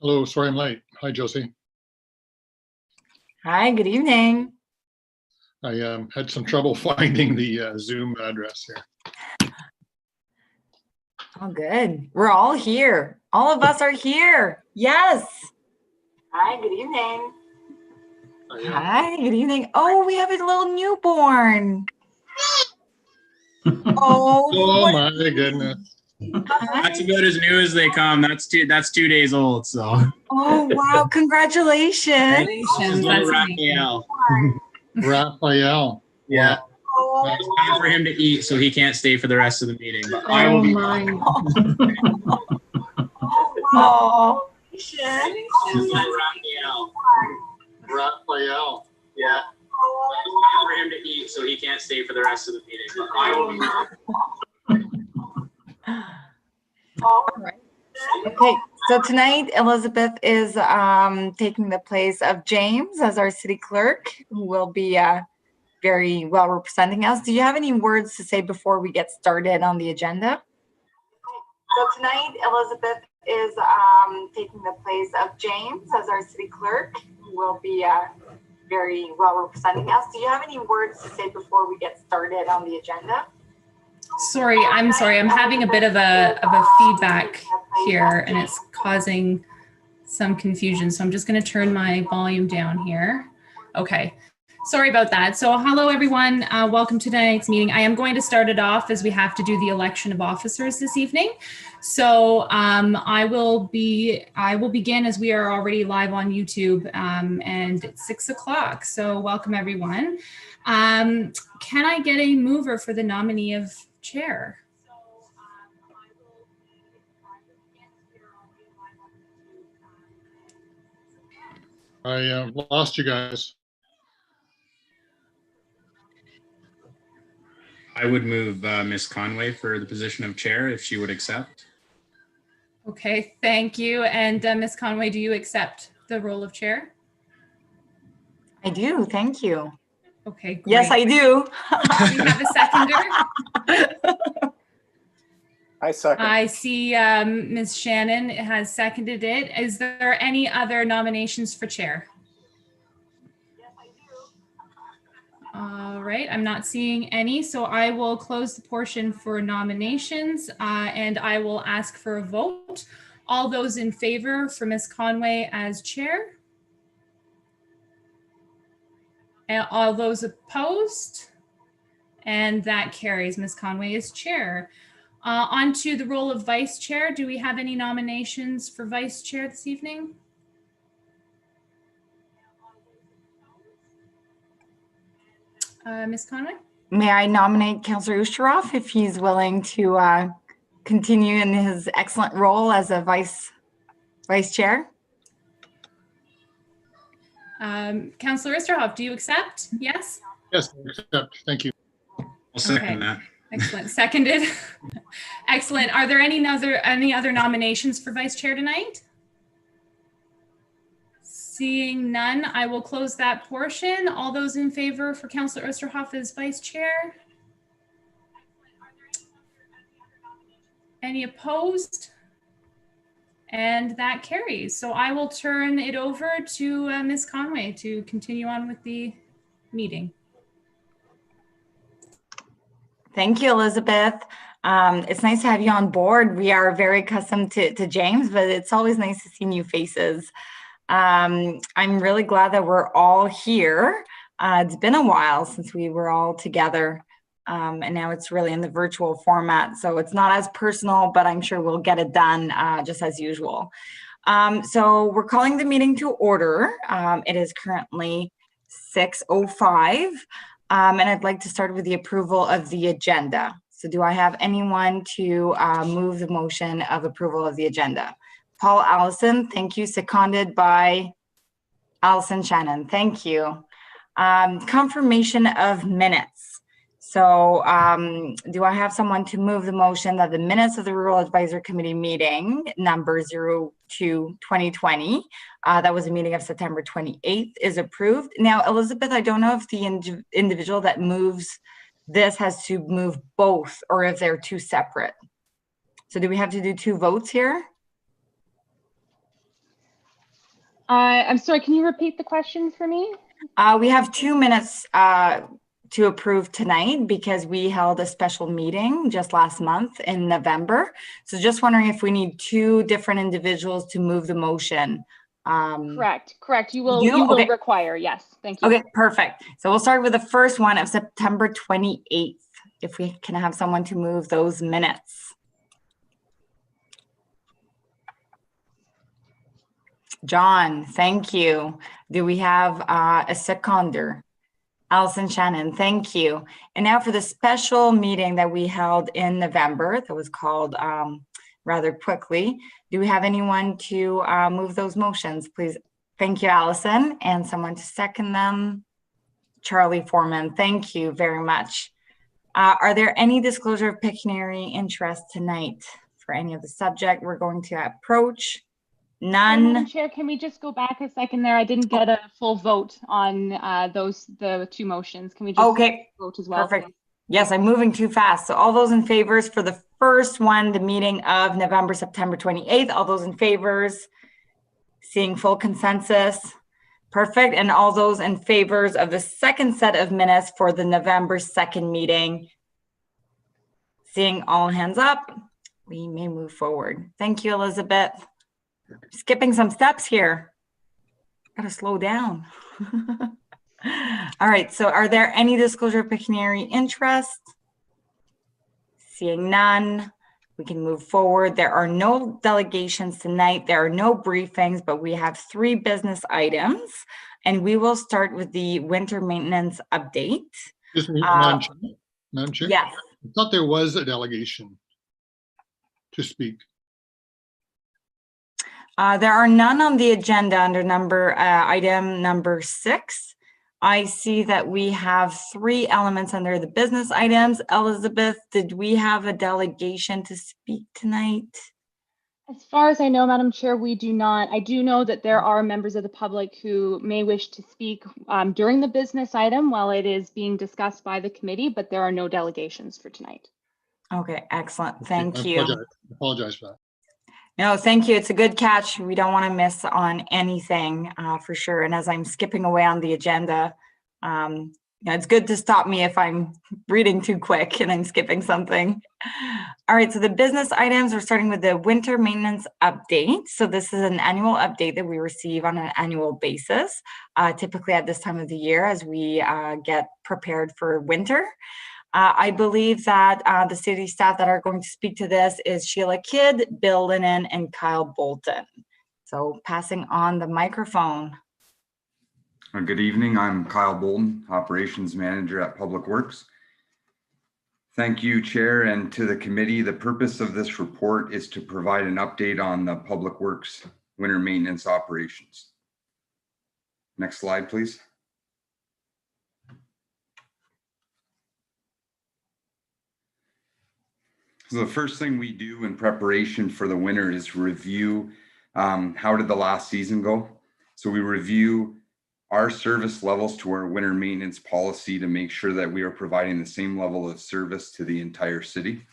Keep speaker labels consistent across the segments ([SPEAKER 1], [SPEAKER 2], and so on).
[SPEAKER 1] Hello, sorry I'm late. Hi, Josie.
[SPEAKER 2] Hi, good evening.
[SPEAKER 1] I had some trouble finding the Zoom address here.
[SPEAKER 2] Oh, good. We're all here. All of us are here. Yes. Hi, good evening. Hi, good evening. Oh, we have a little newborn. Oh,
[SPEAKER 1] Oh my goodness.
[SPEAKER 3] That's about as new as they come. That's 2 days old. So.
[SPEAKER 2] Oh wow! Congratulations.
[SPEAKER 3] Congratulations, Raphael.
[SPEAKER 1] Raphael.
[SPEAKER 3] Yeah.
[SPEAKER 2] Oh,
[SPEAKER 3] It's time for him to eat, so he can't stay for the rest of the meeting. But I
[SPEAKER 4] Oh
[SPEAKER 3] will be.
[SPEAKER 4] my.
[SPEAKER 2] oh.
[SPEAKER 3] Raphael.
[SPEAKER 1] Raphael.
[SPEAKER 3] Yeah. It's time for him to eat, so he can't stay for the rest of the meeting. But I will be.
[SPEAKER 2] All right. Okay, so tonight Elizabeth is taking the place of James as our city clerk, who will be very well representing us. Do you have any words to say before we get started on the agenda? So tonight Elizabeth is taking the place of James as our city clerk, who will be very well representing us. Do you have any words to say before we get started on the agenda?
[SPEAKER 4] Sorry, I'm having a bit of a feedback here and it's causing some confusion. So I'm just going to turn my volume down here. Okay. Sorry about that. So hello, everyone. Welcome to tonight's meeting. I am going to start it off as we have to do the election of officers this evening. So I will begin as we are already live on YouTube and it's 6 o'clock. So welcome, everyone. Can I get a mover for the nominee of chair?
[SPEAKER 1] I lost you guys.
[SPEAKER 3] I would move Miss Conway for the position of chair if she would accept.
[SPEAKER 4] Okay, thank you. And Ms. Conway, do you accept the role of chair?
[SPEAKER 2] I do, thank you.
[SPEAKER 4] Okay, great.
[SPEAKER 2] Yes, I do.
[SPEAKER 4] Do we have a seconder?
[SPEAKER 5] I second.
[SPEAKER 4] I see Ms. Shannon has seconded it. Is there any other nominations for chair?
[SPEAKER 2] Yes, I do.
[SPEAKER 4] All right, I'm not seeing any, so I will close the portion for nominations and I will ask for a vote. All those in favor for Ms. Conway as chair? And all those opposed? And that carries. Ms. Conway is chair. On to the role of vice chair. Do we have any nominations for vice chair this evening? Ms. Conway?
[SPEAKER 2] May I nominate Councillor Usharoff if he's willing to continue in his excellent role as a vice chair?
[SPEAKER 4] Councillor Oosterhoff, do you accept? Yes?
[SPEAKER 1] Yes, I accept. Thank you.
[SPEAKER 3] I'll second that.
[SPEAKER 4] Excellent. Seconded. Excellent. Are there any other nominations for vice chair tonight? Seeing none, I will close that portion. All those in favor for Councillor Oosterhoff as vice chair? Any opposed? And that carries. So I will turn it over to Ms. Conway to continue on with the meeting.
[SPEAKER 2] Thank you, Elizabeth. It's nice to have you on board. We are very accustomed to James, but it's always nice to see new faces. I'm really glad that we're all here. It's been a while since we were all together, and now it's really in the virtual format. So it's not as personal, but I'm sure we'll get it done just as usual. So we're calling the meeting to order. It is currently 6:05. And I'd like to start with the approval of the agenda. So do I have anyone to move the motion of approval of the agenda? Paul Allison, thank you. Seconded by Allison Shannon, thank you. Confirmation of minutes. So do I have someone to move the motion that the minutes of the Rural Advisory Committee meeting number 02/2020, that was a meeting of September 28th, is approved? Now, Elizabeth, I don't know if the individual that moves this has to move both or if they're two separate. So do we have to do two votes here?
[SPEAKER 6] I'm sorry, can you repeat the question for me?
[SPEAKER 2] We have 2 minutes to approve tonight because we held a special meeting just last month in November. So just wondering if we need 2 different individuals to move the motion.
[SPEAKER 6] Correct. You will
[SPEAKER 2] Okay.
[SPEAKER 6] require, yes. Thank you.
[SPEAKER 2] Okay, perfect. So we'll start with the first one of September 28th, if we can have someone to move those minutes. John, thank you. Do we have a seconder? Allison Shannon, thank you. And now for the special meeting that we held in November that was called rather quickly. Do we have anyone to move those motions, please? Thank you, Allison, and someone to second them. Charlie Foreman, thank you very much. Are there any disclosure of pecuniary interest tonight for any of the subject we're going to approach? None.
[SPEAKER 6] Madam Chair, can we just go back a second there? I didn't get a full vote on the 2 motions. Can we just vote as well?
[SPEAKER 2] Perfect.
[SPEAKER 6] Please?
[SPEAKER 2] Yes, I'm moving too fast. So all those in favors for the first one, the meeting of September 28th, all those in favors, seeing full consensus. Perfect. And all those in favors of the second set of minutes for the November 2nd meeting, seeing all hands up, we may move forward. Thank you, Elizabeth. Skipping some steps here. Gotta slow down. All right, so are there any disclosure of pecuniary interest? Seeing none, we can move forward. There are no delegations tonight. There are no briefings, but we have 3 business items, and we will start with the winter maintenance update.
[SPEAKER 1] Just Madam Chair?
[SPEAKER 2] Yes.
[SPEAKER 1] I thought there was a delegation to speak.
[SPEAKER 2] There are none on the agenda under item number 6. I see that we have 3 elements under the business items. Elizabeth, did we have a delegation to speak tonight?
[SPEAKER 6] As far as I know, Madam Chair, we do not. I do know that there are members of the public who may wish to speak during the business item while it is being discussed by the committee, but there are no delegations for tonight.
[SPEAKER 2] Okay, excellent. Thank you.
[SPEAKER 1] I apologize for that.
[SPEAKER 2] No, thank you. It's a good catch. We don't want to miss on anything for sure. And as I'm skipping away on the agenda, it's good to stop me if I'm reading too quick and I'm skipping something. All right, so the business items are starting with the winter maintenance update. So this is an annual update that we receive on an annual basis, typically at this time of the year as we get prepared for winter. I believe that the city staff that are going to speak to this is Sheila Kidd, Bill Lennon, and Kyle Bolton. So passing on the microphone.
[SPEAKER 7] Good evening. I'm Kyle Bolton, Operations Manager at Public Works. Thank you, Chair, and to the committee. The purpose of this report is to provide an update on the Public Works winter maintenance operations. Next slide, please. So the first thing we do in preparation for the winter is review how did the last season go. So we review our service levels to our winter maintenance policy to make sure that we are providing the same level of service to the entire city.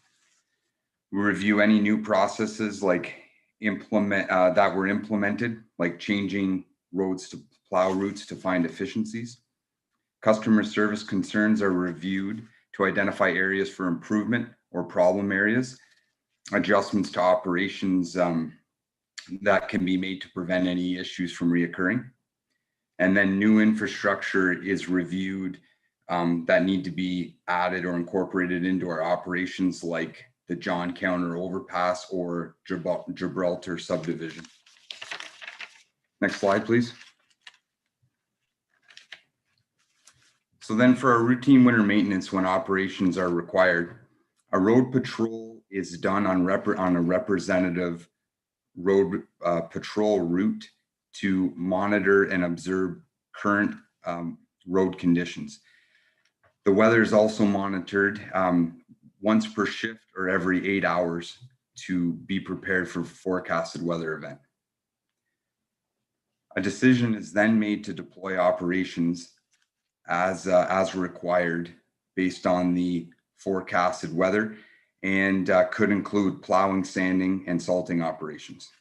[SPEAKER 7] We review any new processes that were implemented, like changing roads to plow routes to find efficiencies. Customer service concerns are reviewed to identify areas for improvement or problem areas, adjustments to operations that can be made to prevent any issues from reoccurring. And then new infrastructure is reviewed that need to be added or incorporated into our operations, like the John Counter overpass or Gibraltar subdivision. Next slide, please. So then for our routine winter maintenance, when operations are required, a road patrol is done on a representative road patrol route to monitor and observe current road conditions. The weather is also monitored once per shift or every 8 hours to be prepared for forecasted weather event. A decision is then made to deploy operations as required based on the forecasted weather, and could include plowing, sanding, and salting operations.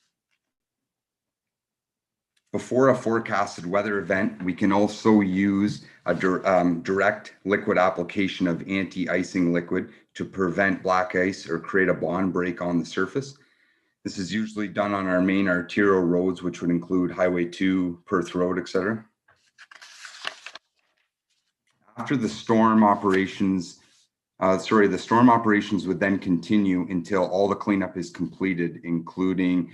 [SPEAKER 7] Before a forecasted weather event, we can also use a direct liquid application of anti-icing liquid to prevent black ice or create a bond break on the surface. This is usually done on our main arterial roads, which would include Highway 2, Perth Road, etc. After the storm operations, the storm operations would then continue until all the cleanup is completed, including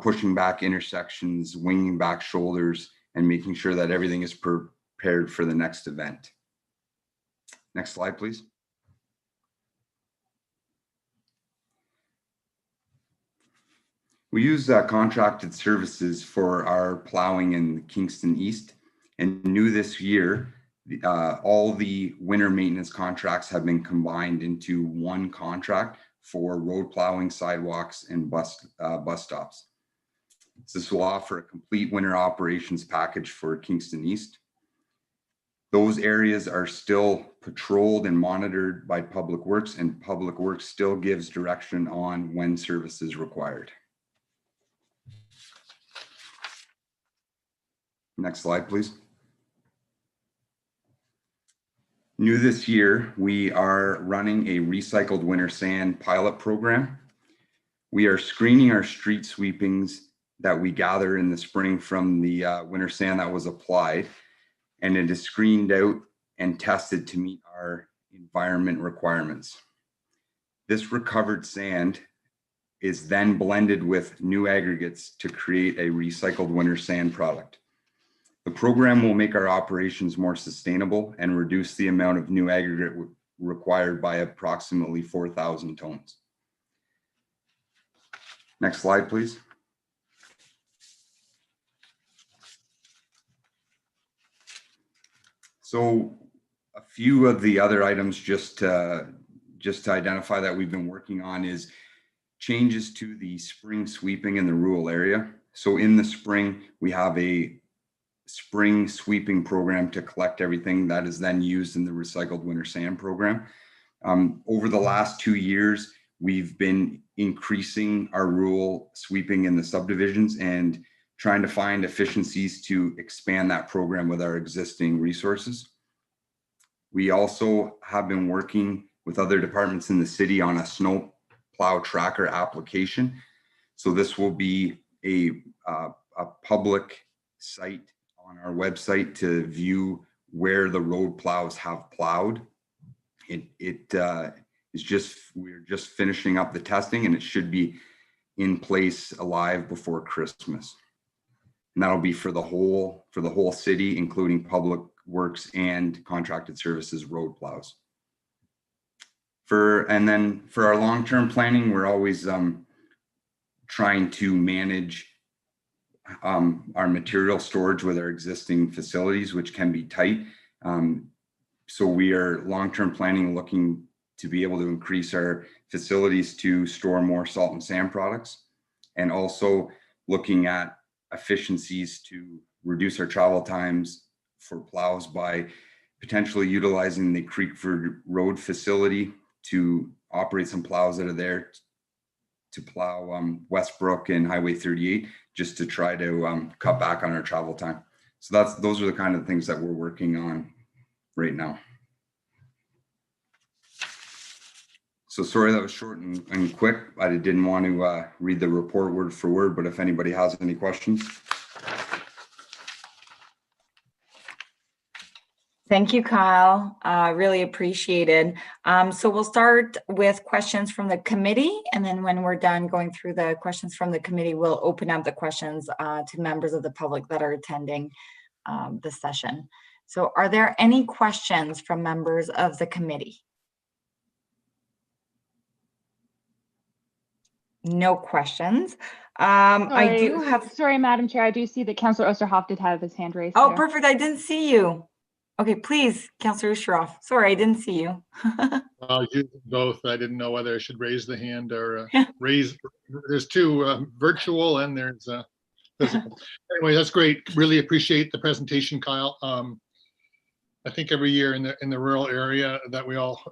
[SPEAKER 7] pushing back intersections, winging back shoulders, and making sure that everything is prepared for the next event. Next slide, please. We use contracted services for our plowing in Kingston East, and new this year, all the winter maintenance contracts have been combined into one contract for road plowing, sidewalks, and bus stops. This will offer a complete winter operations package for Kingston East. Those areas are still patrolled and monitored by Public Works, and Public Works still gives direction on when service is required. Next slide, please. New this year, we are running a recycled winter sand pilot program. We are screening our street sweepings that we gather in the spring from the winter sand that was applied, and it is screened out and tested to meet our environment requirements. This recovered sand is then blended with new aggregates to create a recycled winter sand product. The program will make our operations more sustainable and reduce the amount of new aggregate required by approximately 4,000 tons. Next slide, please. So a few of the other items just to identify that we've been working on is changes to the spring sweeping in the rural area. So in the spring, we have a spring sweeping program to collect everything that is then used in the recycled winter sand program. Over the last 2 years, we've been increasing our rural sweeping in the subdivisions and trying to find efficiencies to expand that program with our existing resources. We also have been working with other departments in the city on a snow plow tracker application. So this will be a public site on our website to view where the road plows have plowed. We're just finishing up the testing, and it should be in place live before Christmas. And that'll be for the whole city, including Public Works and contracted services road plows. And then for our long-term planning, we're always trying to manage our material storage with our existing facilities, which can be tight. So we are long-term planning, looking to be able to increase our facilities to store more salt and sand products, and also looking at efficiencies to reduce our travel times for plows by potentially utilizing the Creekford Road facility to operate some plows that are there to plow Westbrook and Highway 38, just to try to cut back on our travel time. So those are the kind of things that we're working on right now. So sorry that was short and quick. I didn't want to read the report word for word, but if anybody has any questions.
[SPEAKER 2] Thank you, Kyle. Really appreciated. So we'll start with questions from the committee, and then when we're done going through the questions from the committee, we'll open up the questions to members of the public that are attending the session. So are there any questions from members of the committee? No questions. I do have.
[SPEAKER 6] Sorry, Madam Chair. I do see that Councillor Osterhoff did have his hand raised.
[SPEAKER 2] Oh,
[SPEAKER 6] here.
[SPEAKER 2] perfect. I didn't see you. Okay, please, Councillor Osterhoff. Sorry, I didn't see you.
[SPEAKER 1] I'll use both. I didn't know whether I should raise the hand or raise. There's two, virtual and there's physical. Anyway, that's great. Really appreciate the presentation, Kyle. I think every year in the rural area that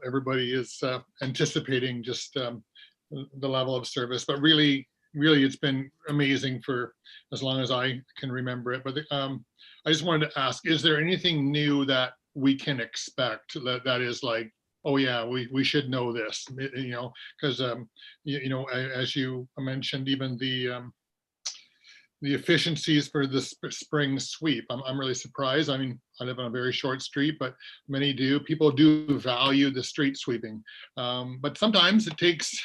[SPEAKER 1] everybody is anticipating just the level of service, but really really, it's been amazing for as long as I can remember it. But I just wanted to ask, is there anything new that we can expect that is like, oh yeah, we should know this, because as you mentioned, even the efficiencies for the spring sweep. I'm really surprised. I mean, I live on a very short street, but many do. People do value the street sweeping. But sometimes it takes,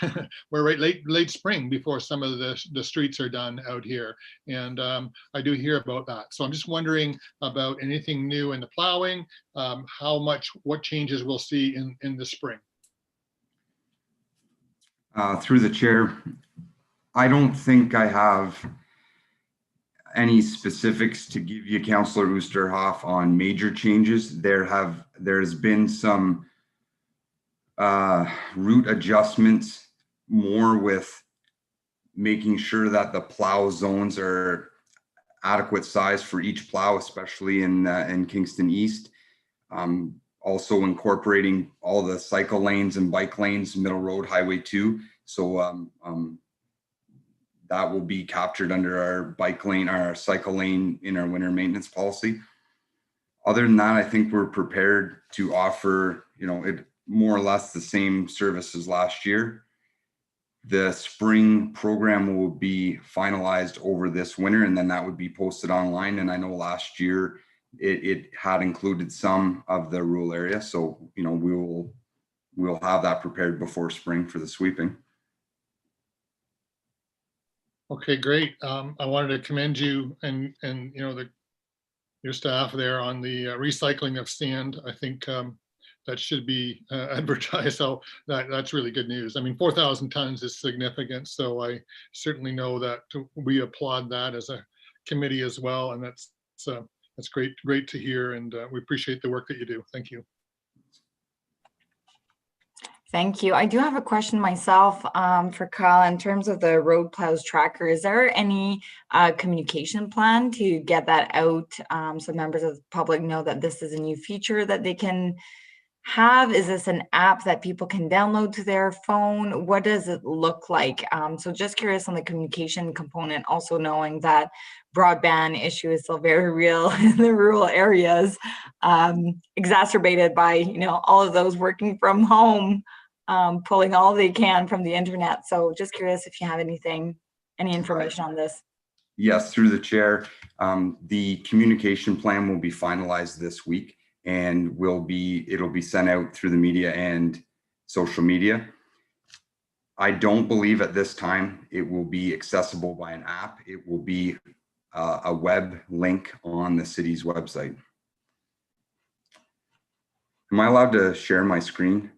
[SPEAKER 1] we're right late spring before some of the streets are done out here. And I do hear about that. So I'm just wondering about anything new in the plowing, what changes we'll see in the spring.
[SPEAKER 7] Through the chair, I don't think I have any specifics to give you, Councillor Oosterhoff, on major changes. There's been some route adjustments, more with making sure that the plow zones are adequate size for each plow, especially in Kingston East. Also incorporating all the cycle lanes and bike lanes, Middle Road, Highway 2. So that will be captured under our bike lane, our cycle lane in our winter maintenance policy. Other than that, I think we're prepared to offer, it more or less the same service as last year. The spring program will be finalized over this winter, and then that would be posted online. And I know last year it had included some of the rural area. So, we'll have that prepared before spring for the sweeping.
[SPEAKER 1] Okay, great. I wanted to commend you and your staff there on the recycling of sand. I think that should be advertised. So that's really good news. I mean, 4,000 tons is significant. So I certainly know that we applaud that as a committee as well. And that's great to hear. And we appreciate the work that you do. Thank you.
[SPEAKER 2] Thank you. I do have a question myself for Kyle in terms of the road plows tracker. Is there any communication plan to get that out so members of the public know that this is a new feature that they can have? Is this an app that people can download to their phone? What does it look like? So just curious on the communication component, also knowing that broadband issue is still very real in the rural areas, exacerbated by all of those working from home, pulling all they can from the internet. So just curious if you have any information on this.
[SPEAKER 7] Yes, through the chair. The communication plan will be finalized this week, and it'll be sent out through the media and social media. I don't believe at this time it will be accessible by an app. It will be a web link on the city's website. Am I allowed to share my screen?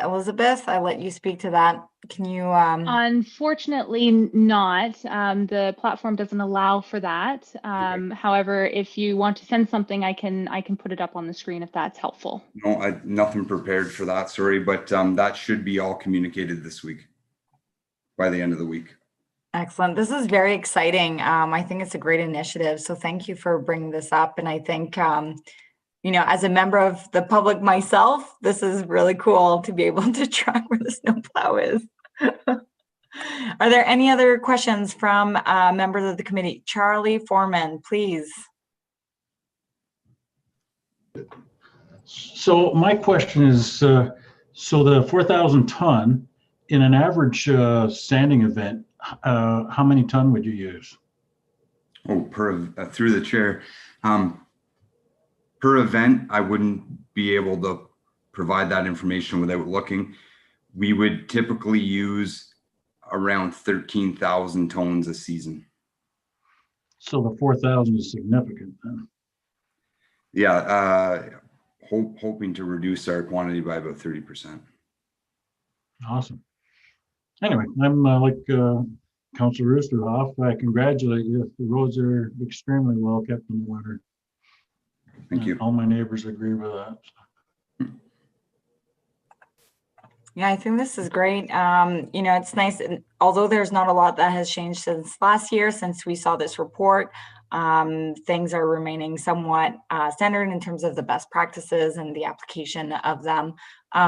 [SPEAKER 2] Elizabeth, I let you speak to that. Can you?
[SPEAKER 6] Unfortunately not. The platform doesn't allow for that.
[SPEAKER 7] Okay.
[SPEAKER 6] However, if you want to send something, I can put it up on the screen if that's helpful.
[SPEAKER 7] No, nothing prepared for that, sorry, but that should be all communicated this week, by the end of the week.
[SPEAKER 2] Excellent. This is very exciting. I think it's a great initiative. So thank you for bringing this up. And I think, as a member of the public myself, this is really cool to be able to track where the snowplow is. Are there any other questions from members of the committee? Charlie Foreman, please.
[SPEAKER 8] So my question is, so the 4,000 ton in an average sanding event, how many ton would you use?
[SPEAKER 7] Oh, through the chair. Per event, I wouldn't be able to provide that information without looking. We would typically use around 13,000 tons a season.
[SPEAKER 8] So the 4,000 is significant then.
[SPEAKER 7] Yeah, hoping to reduce our quantity by about 30%.
[SPEAKER 8] Awesome. Anyway, I'm like Councillor Oosterhoff. I congratulate you. The roads are extremely well kept in the winter.
[SPEAKER 7] Thank you.
[SPEAKER 8] All my neighbors agree with that. So.
[SPEAKER 2] Yeah, I think this is great. It's nice. And although there's not a lot that has changed since last year, since we saw this report, things are remaining somewhat standard in terms of the best practices and the application of them.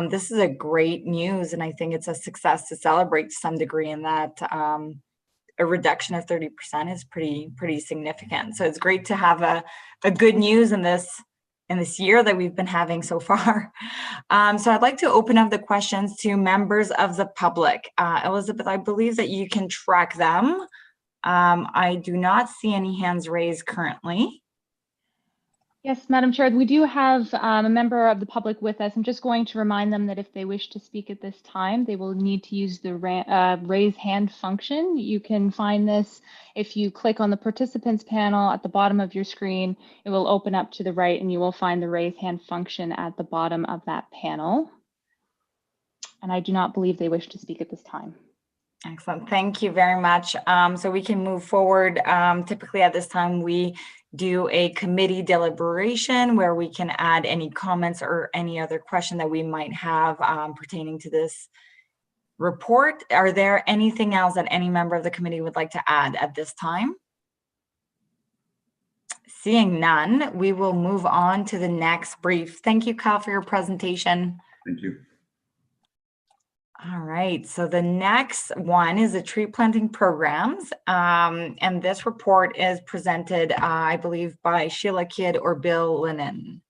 [SPEAKER 2] This is a great news, and I think it's a success to celebrate to some degree in that a reduction of 30% is pretty significant. So it's great to have a good news in this year that we've been having so far. So I'd like to open up the questions to members of the public. Elizabeth, I believe that you can track them. I do not see any hands raised currently.
[SPEAKER 6] Yes, Madam Chair, we do have a member of the public with us. I'm just going to remind them that if they wish to speak at this time, they will need to use the raise hand function. You can find this if you click on the participants panel at the bottom of your screen. It will open up to the right and you will find the raise hand function at the bottom of that panel. And I do not believe they wish to speak at this time.
[SPEAKER 2] Excellent. Thank you very much. So we can move forward. Typically at this time, we do a committee deliberation where we can add any comments or any other question that we might have pertaining to this report. Are there anything else that any member of the committee would like to add at this time? Seeing none, we will move on to the next brief. Thank you, Kyle, for your presentation.
[SPEAKER 7] Thank you.
[SPEAKER 2] All right, so the next one is the tree planting programs. And this report is presented, I believe, by Sheila Kidd or Bill Lennon.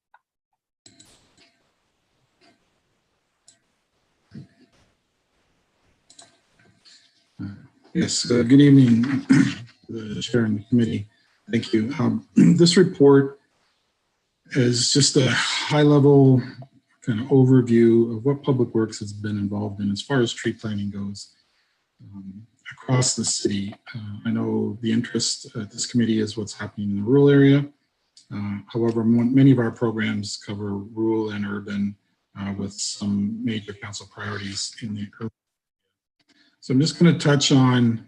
[SPEAKER 9] Yes, good evening, the chair and the committee. Thank you. This report is just a high-level kind of overview of what Public Works has been involved in as far as tree planting goes across the city. I know the interest at this committee is what's happening in the rural area. However, many of our programs cover rural and urban with some major council priorities in the urban. So I'm just going to touch on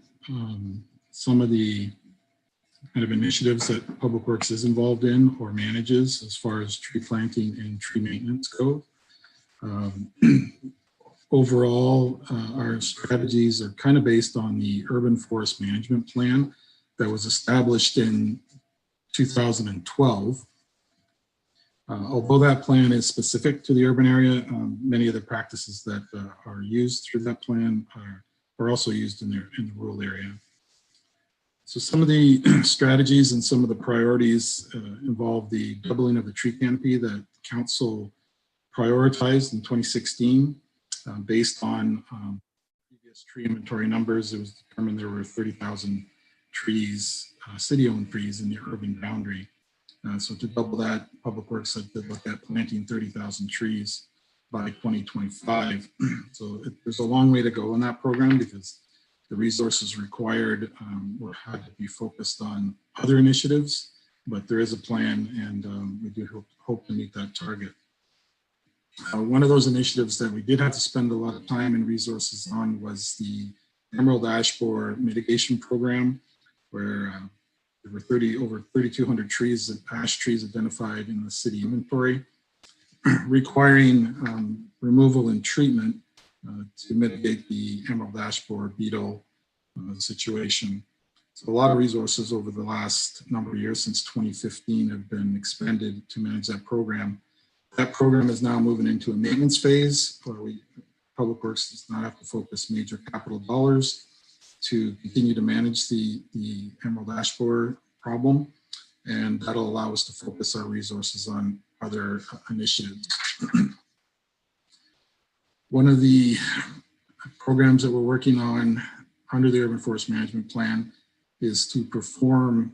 [SPEAKER 9] some of the kind of initiatives that Public Works is involved in or manages as far as tree planting and tree maintenance go. Overall, our strategies are kind of based on the Urban Forest Management Plan that was established in 2012. Although that plan is specific to the urban area, many of the practices that are used through that plan are also used in the rural area. So some of the strategies and some of the priorities involve the doubling of the tree canopy that Council prioritized in 2016 based on previous tree inventory numbers. It was determined there were 30,000 trees, city-owned trees in the urban boundary. So to double that, Public Works had to look at planting 30,000 trees by 2025. So there's a long way to go in that program because the resources required had to be focused on other initiatives, but there is a plan and we do hope to meet that target. One of those initiatives that we did have to spend a lot of time and resources on was the Emerald Ash Borer Mitigation Program, where there were over 3,200 trees, ash trees identified in the city inventory, requiring removal and treatment to mitigate the emerald ash borer beetle situation. So a lot of resources over the last number of years since 2015 have been expended to manage that program. That program is now moving into a maintenance phase where Public Works does not have to focus major capital dollars to continue to manage the emerald ash borer problem. And that'll allow us to focus our resources on other initiatives. One of the programs that we're working on under the Urban Forest Management Plan is to perform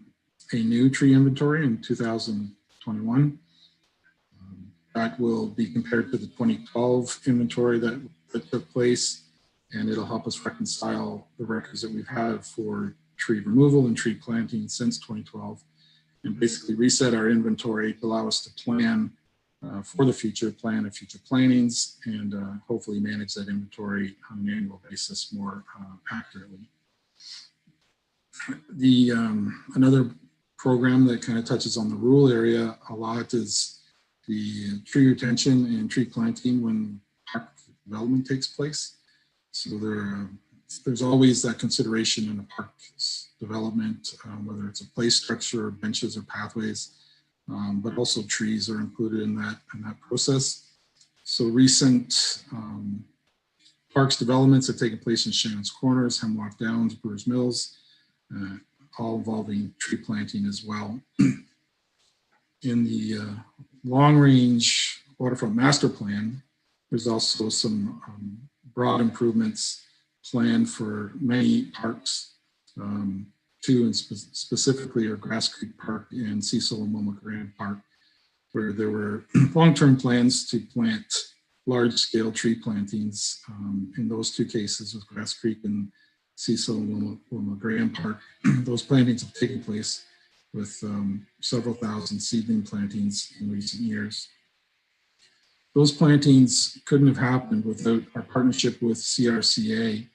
[SPEAKER 9] a new tree inventory in 2021. That will be compared to the 2012 inventory that took place, and it'll help us reconcile the records that we've had for tree removal and tree planting since 2012, and basically reset our inventory to allow us to plan for the future, plan of future plantings, and hopefully manage that inventory on an annual basis more accurately. Another program that kind of touches on the rural area a lot is the tree retention and tree planting when park development takes place. So there are there's always that consideration in a park's development, whether it's a play structure, or benches or pathways, but also trees are included in that process. So recent parks developments have taken place in Shannon's Corners, Hemlock Downs, Brewers Mills, all involving tree planting as well. In the long-range waterfront master plan, there's also some broad improvements planned for many parks. Two and specifically are Grass Creek Park and Cecil and Wilma Grand Park, where there were long-term plans to plant large-scale tree plantings. In those two cases with Grass Creek and Cecil and Wilma Grand Park, those plantings have taken place with several thousand seedling plantings in recent years. Those plantings couldn't have happened without our partnership with CRCA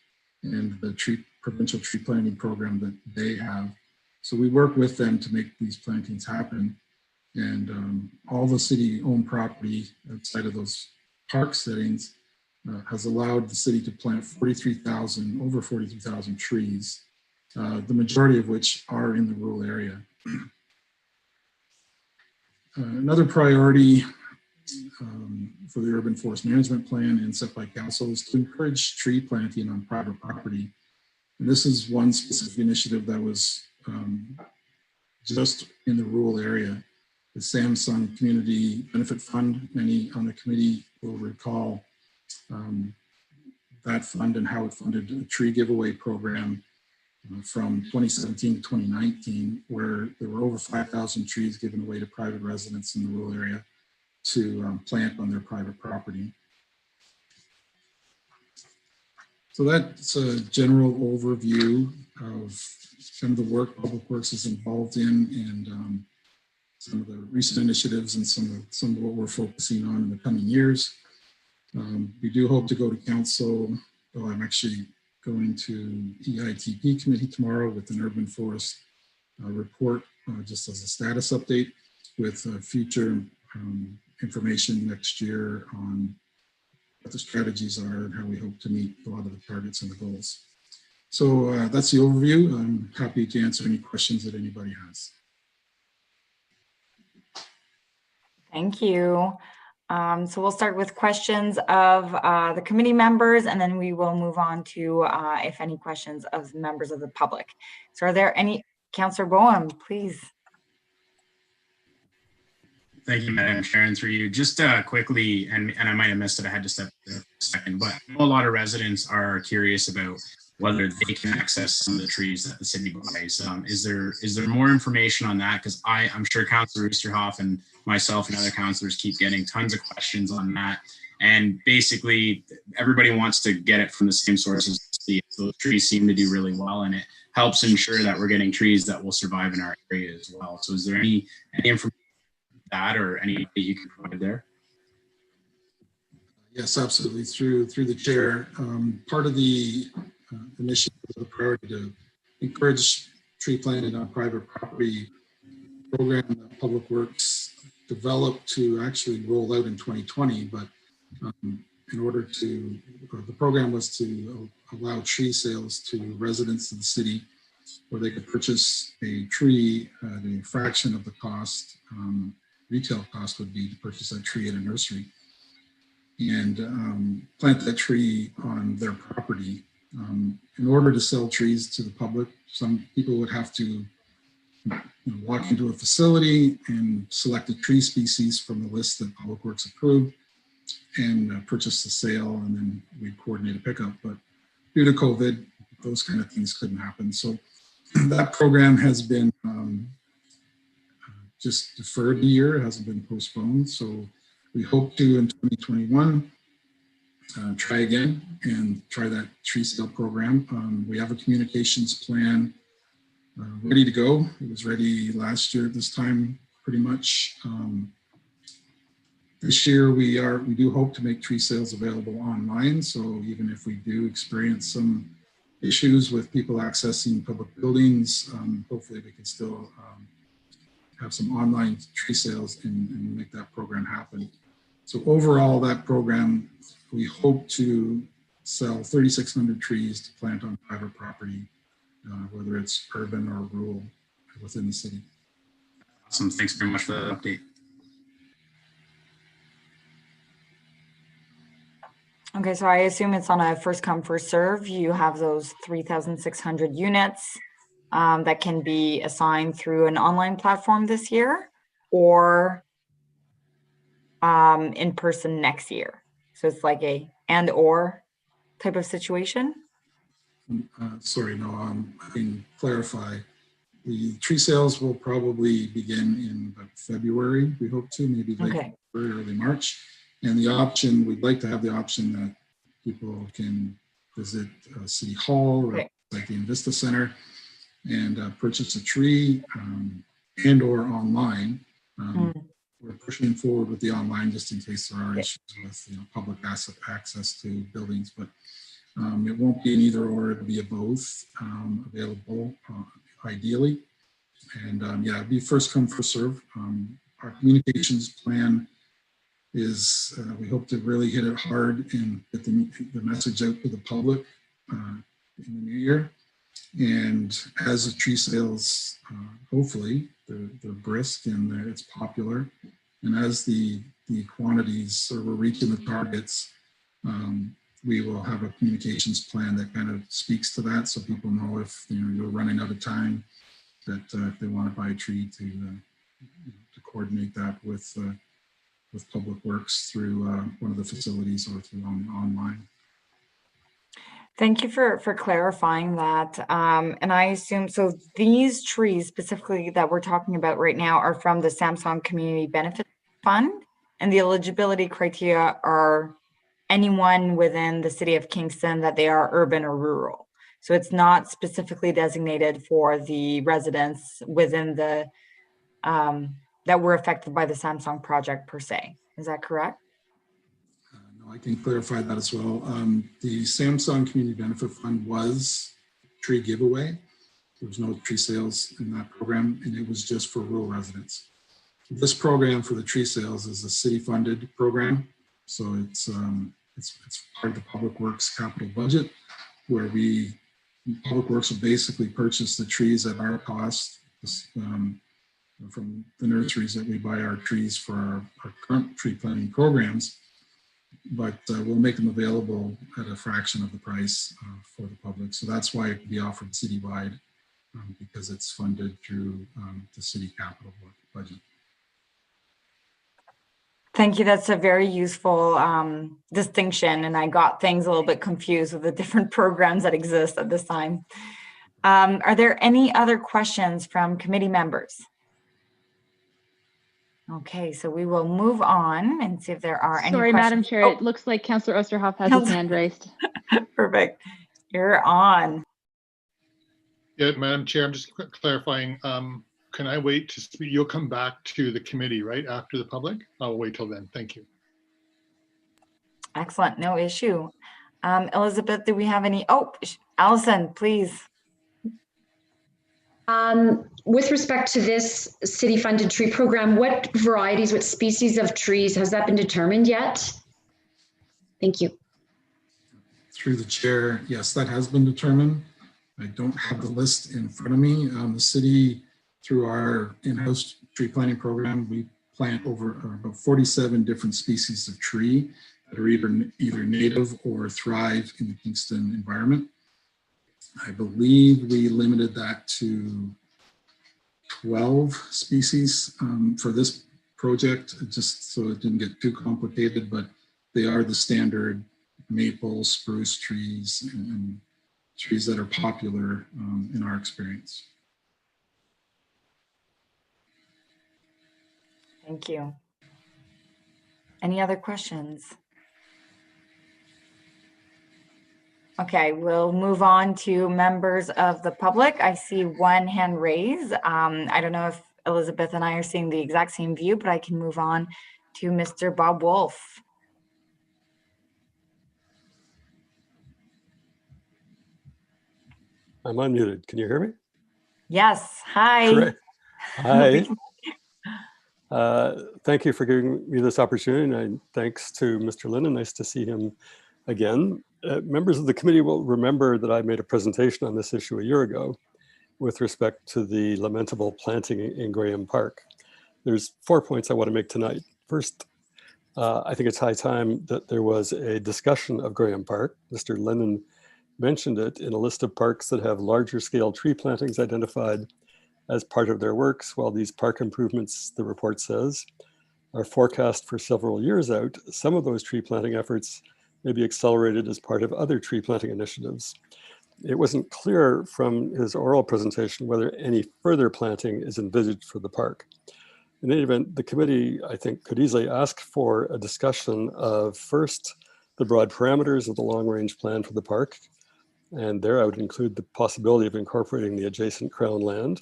[SPEAKER 9] and the provincial tree planting program that they have. So we work with them to make these plantings happen. And all the city-owned property outside of those park settings has allowed the city to plant over 43,000 trees, the majority of which are in the rural area. Another priority for the urban forest management plan and set by council is to encourage tree planting on private property. And this is one specific initiative that was just in the rural area. The Samsung Community Benefit Fund, many on the committee will recall that fund and how it funded a tree giveaway program from 2017 to 2019, where there were over 5,000 trees given away to private residents in the rural area to plant on their private property. So that's a general overview of kind of the work Public Works is involved in and some of the recent initiatives and some of what we're focusing on in the coming years. We do hope to go to council. Well, I'm actually going to EITP committee tomorrow with an urban forest report, just as a status update with future information next year on what the strategies are and how we hope to meet a lot of the targets and the goals. So that's the overview. I'm happy to answer any questions that anybody has.
[SPEAKER 2] Thank you. So we'll start with questions of the committee members, and then we will move on to if any questions of members of the public. So are there any, Councillor Bowen, please.
[SPEAKER 3] Thank you, Madam Chair, and through you. Just quickly, and I might have missed it, I had to step there for a second, but I know a lot of residents are curious about whether they can access some of the trees that the city buys. Is there more information on that? Because I'm sure Councillor Oosterhoff and myself and other councillors keep getting tons of questions on that. And basically, everybody wants to get it from the same sources. Those trees seem to do really well, and it helps ensure that we're getting trees that will survive in our area as well. So is there any information on that or any that you can provide there?
[SPEAKER 9] Yes, absolutely. Through the chair, part of the initiative was a priority to encourage tree planting on private property program that Public Works developed to actually roll out in 2020. But in order to, the program was to allow tree sales to residents of the city where they could purchase a tree at a fraction of the cost, retail cost would be to purchase that tree at a nursery and plant that tree on their property. In order to sell trees to the public, some people would have to walk into a facility and select a tree species from the list that Public Works approved and purchase the sale, and then we'd coordinate a pickup. But due to COVID, those kind of things couldn't happen. So that program has been just deferred a year. It hasn't been postponed. So we hope to in 2021 try again and try that tree sale program. We have a communications plan ready to go. It was ready last year at this time, pretty much. This year we do hope to make tree sales available online. So even if we do experience some issues with people accessing public buildings, hopefully we can still have some online tree sales and make that program happen. So overall, that program, we hope to sell 3,600 trees to plant on private property, whether it's urban or rural within the city.
[SPEAKER 3] Awesome. Thanks very much for the update.
[SPEAKER 2] Okay, so I assume it's on a first come, first serve. You have those 3,600 units that can be assigned through an online platform this year or in person next year. So it's like a and or type of situation.
[SPEAKER 9] Sorry, no, I can clarify. The tree sales will probably begin in about February, we hope to, maybe late
[SPEAKER 2] Okay.
[SPEAKER 9] February, early March. And the option, we'd like to have the option that people can visit City Hall or
[SPEAKER 2] Okay.
[SPEAKER 9] like the Invista Center and purchase a tree and or online. We're pushing forward with the online just in case there are issues with public access to buildings, but it won't be an either or, it'll be a both available ideally. And yeah, it'll be first come, first serve. Our communications plan is we hope to really hit it hard and get the message out to the public in the new year. And as the tree sales, hopefully they're brisk and it's popular. And as the quantities or we're reaching the targets, we will have a communications plan that kind of speaks to that, so people know if you're running out of time, that if they want to buy a tree to coordinate that with Public Works through one of the facilities or through online.
[SPEAKER 2] Thank you for clarifying that. And I assume, so these trees specifically that we're talking about right now are from the Samsung Community Benefit Fund, and the eligibility criteria are anyone within the city of Kingston that they are urban or rural. So it's not specifically designated for the residents within the, that were affected by the Samsung project per se. Is that correct?
[SPEAKER 9] No, I can clarify that as well. The Samsung Community Benefit Fund was tree giveaway. There was no tree sales in that program, and it was just for rural residents. This program for the tree sales is a city-funded program, so it's part of the Public Works capital budget, where Public Works will basically purchase the trees at our cost from the nurseries that we buy our trees for our current tree planting programs, but we'll make them available at a fraction of the price for the public. So that's why it can be offered citywide, because it's funded through the city capital budget.
[SPEAKER 2] Thank you. That's a very useful distinction. And I got things a little bit confused with the different programs that exist at this time. Are there any other questions from committee members? Okay, so we will move on and see if there are any
[SPEAKER 6] Sorry,
[SPEAKER 2] questions.
[SPEAKER 6] Madam Chair, it looks like Councillor Osterhoff has his hand raised.
[SPEAKER 2] Perfect. You're on.
[SPEAKER 1] Yeah, Madam Chair, I'm just clarifying. Can I wait to speak? You'll come back to the committee, right, after the public? I'll wait till then. Thank you.
[SPEAKER 2] Excellent. No issue. Elizabeth, do we have any? Oh, Allison, please.
[SPEAKER 10] With respect to this city-funded tree program, what varieties, what species of trees, has that been determined yet? Thank you.
[SPEAKER 9] Through the chair, yes, that has been determined. I don't have the list in front of me. The city, through our in-house tree planting program, we plant over about 47 different species of tree that are either native or thrive in the Kingston environment. I believe we limited that to 12 species for this project, just so it didn't get too complicated, but they are the standard maple, spruce trees and trees that are popular in our experience.
[SPEAKER 2] Thank you. Any other questions? Okay, we'll move on to members of the public. I see one hand raised. I don't know if Elizabeth and I are seeing the exact same view, but I can move on to Mr. Bob Wolf.
[SPEAKER 11] I'm unmuted. Can you hear me?
[SPEAKER 2] Yes. Hi.
[SPEAKER 11] Correct. Hi. Thank you for giving me this opportunity, and thanks to Mr. Lennon. Nice to see him again. Members of the committee will remember that I made a presentation on this issue a year ago with respect to the lamentable planting in Graham Park. There's 4 points I want to make tonight. First, I think it's high time that there was a discussion of Graham Park. Mr. Lennon mentioned it in a list of parks that have larger scale tree plantings identified as part of their works. While these park improvements, the report says, are forecast for several years out, some of those tree planting efforts may be accelerated as part of other tree planting initiatives. It wasn't clear from his oral presentation whether any further planting is envisaged for the park. In any event, the committee, I think, could easily ask for a discussion of first, the broad parameters of the long-range plan for the park. And there I would include the possibility of incorporating the adjacent Crown land,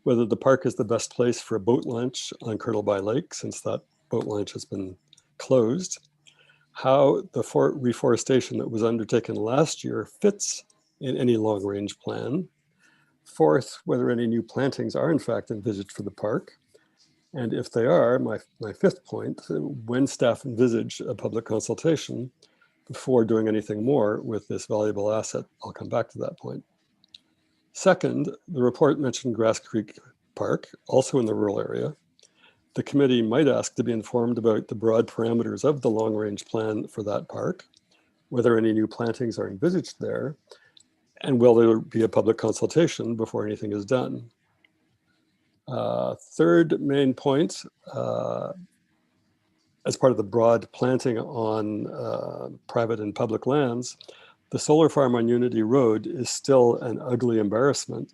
[SPEAKER 11] whether the park is the best place for a boat launch on Colonel By Lake, since that boat launch has been closed, how the reforestation that was undertaken last year fits in any long-range plan. Fourth, whether any new plantings are in fact envisaged for the park. And if they are, my fifth point, when staff envisage a public consultation before doing anything more with this valuable asset. I'll come back to that point. Second, the report mentioned Grass Creek Park, also in the rural area. The committee might ask to be informed about the broad parameters of the long-range plan for that park, whether any new plantings are envisaged there, and will there be a public consultation before anything is done. Third main point, as part of the broad planting on private and public lands, the solar farm on Unity Road is still an ugly embarrassment.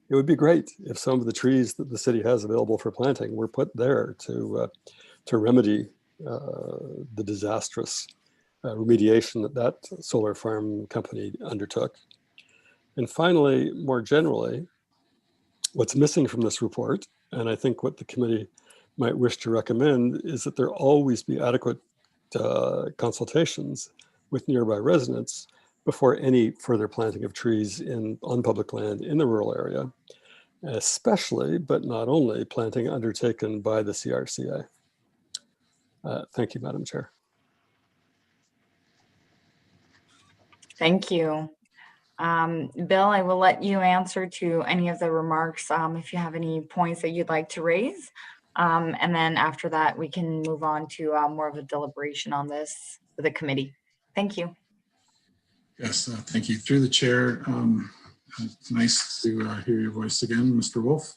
[SPEAKER 11] It would be great if some of the trees that the city has available for planting were put there to remedy the disastrous remediation that solar farm company undertook. And finally, more generally, what's missing from this report, and I think what the committee might wish to recommend, is that there always be adequate consultations with nearby residents before any further planting of trees on public land in the rural area, especially, but not only, planting undertaken by the CRCA. Thank you, Madam Chair.
[SPEAKER 2] Thank you. Bill, I will let you answer to any of the remarks if you have any points that you'd like to raise. And then after that, we can move on to more of a deliberation on this for the committee. Thank you.
[SPEAKER 9] Yes, thank you. Through the chair, it's nice to hear your voice again, Mr. Wolf.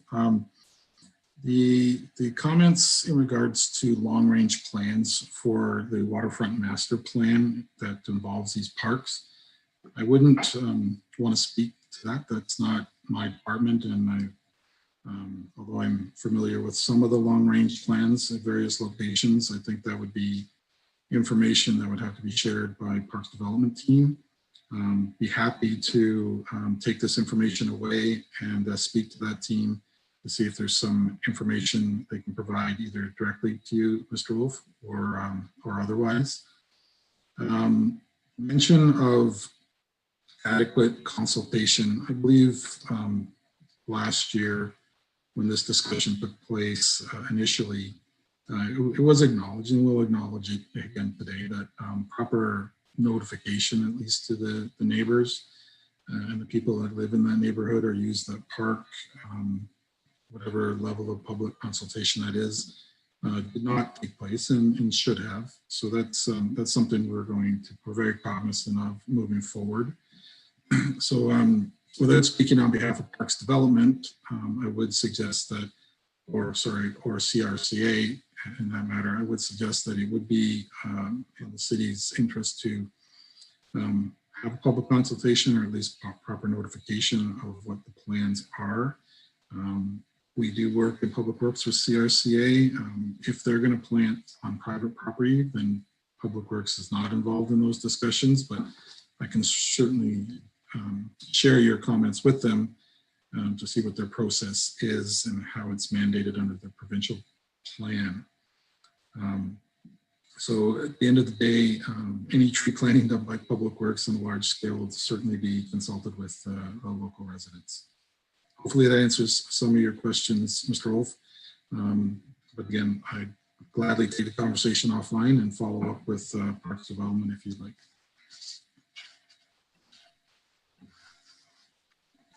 [SPEAKER 9] The comments in regards to long-range plans for the waterfront master plan that involves these parks, I wouldn't want to speak to that. That's not my department, and although I'm familiar with some of the long-range plans at various locations, I think that would be information that would have to be shared by Parks Development team. Be happy to take this information away and speak to that team to see if there's some information they can provide either directly to you, Mr. Wolf, or otherwise. Mention of adequate consultation. I believe last year when this discussion took place initially, it was acknowledged, and we'll acknowledge it again today, that proper notification, at least to the neighbors and the people that live in that neighborhood or use that park, whatever level of public consultation that is, did not take place and should have. So that's something we're very cognizant of moving forward. So without speaking on behalf of Parks Development, I would suggest that, or CRCA in that matter, I would suggest that it would be in the city's interest to have a public consultation, or at least proper notification of what the plans are. We do work in public works with CRCA. If they're going to plant on private property, then public works is not involved in those discussions, but I can certainly share your comments with them to see what their process is and how it's mandated under the provincial plan. So at the end of the day, any tree planting done by public works on a large scale will certainly be consulted with the local residents. Hopefully that answers some of your questions, Mr. Wolf. But again, I'd gladly take the conversation offline and follow up with Parks Development if you'd like.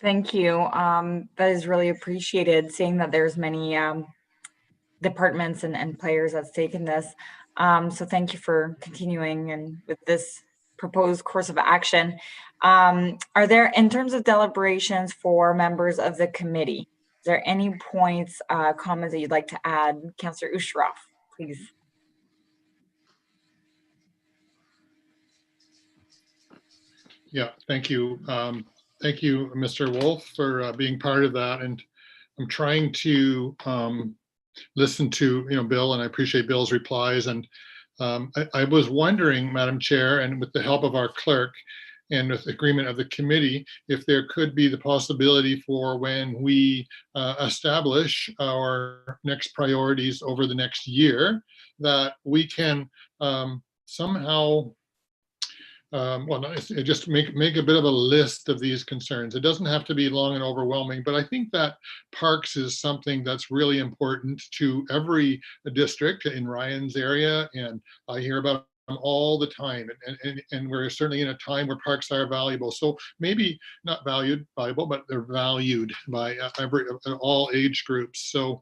[SPEAKER 2] Thank you. That is really appreciated, seeing that there's many departments and players at stake in this. So thank you for continuing and with this proposed course of action. Are there, in terms of deliberations for members of the committee, is there any points, comments that you'd like to add? Councillor Usharov, please.
[SPEAKER 1] Yeah, thank you. Thank you, Mr. Wolf, for being part of that. And I'm trying to listen to, Bill, and I appreciate Bill's replies. And I was wondering, Madam Chair, and with the help of our clerk and with agreement of the committee, if there could be the possibility for when we establish our next priorities over the next year, that we can somehow just make a bit of a list of these concerns. It doesn't have to be long and overwhelming, but I think that parks is something that's really important to every district in Ryan's area, and I hear about them all the time, and we're certainly in a time where parks are valuable. So maybe not valuable, but they're valued by all age groups. So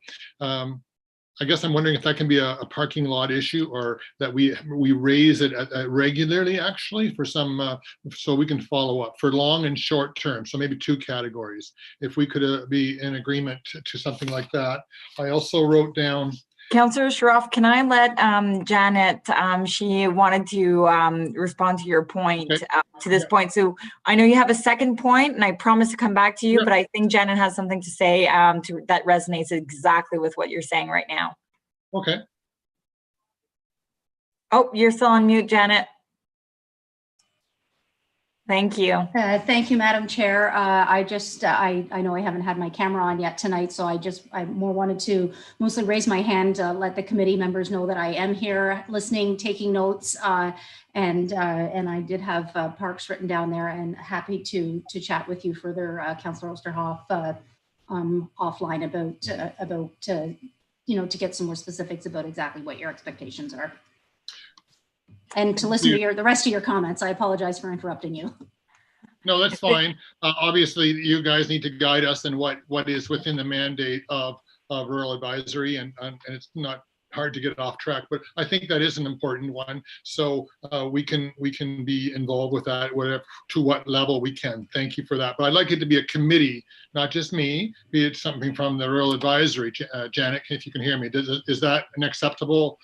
[SPEAKER 1] I guess I'm wondering if that can be a parking lot issue, or that we raise it regularly, actually, for some, so we can follow up for long and short term. So maybe 2 categories. If we could be in agreement to something like that. I also wrote down.
[SPEAKER 2] Councillor Shroff, can I let Janet, she wanted to respond to your point,
[SPEAKER 1] Okay.
[SPEAKER 2] To this point. So I know you have a second point, and I promise to come back to you, but I think Janet has something to say that resonates exactly with what you're saying right now.
[SPEAKER 1] Okay.
[SPEAKER 2] Oh, you're still on mute, Janet. Thank you.
[SPEAKER 12] Thank you, Madam Chair. I know I haven't had my camera on yet tonight, so I more wanted to mostly raise my hand, let the committee members know that I am here listening, taking notes, and I did have parks written down there, and happy to chat with you further, Councillor Osterhoff, offline about to get some more specifics about exactly what your expectations are. And to listen to the rest of your comments. I apologize for interrupting you.
[SPEAKER 1] No, that's fine. Obviously, you guys need to guide us in what is within the mandate of rural advisory, and it's not hard to get off track, but I think that is an important one. So we can be involved with that, whatever, to what level we can. Thank you for that. But I'd like it to be a committee, not just me, be it something from the rural advisory. Janet, if you can hear me, is that an acceptable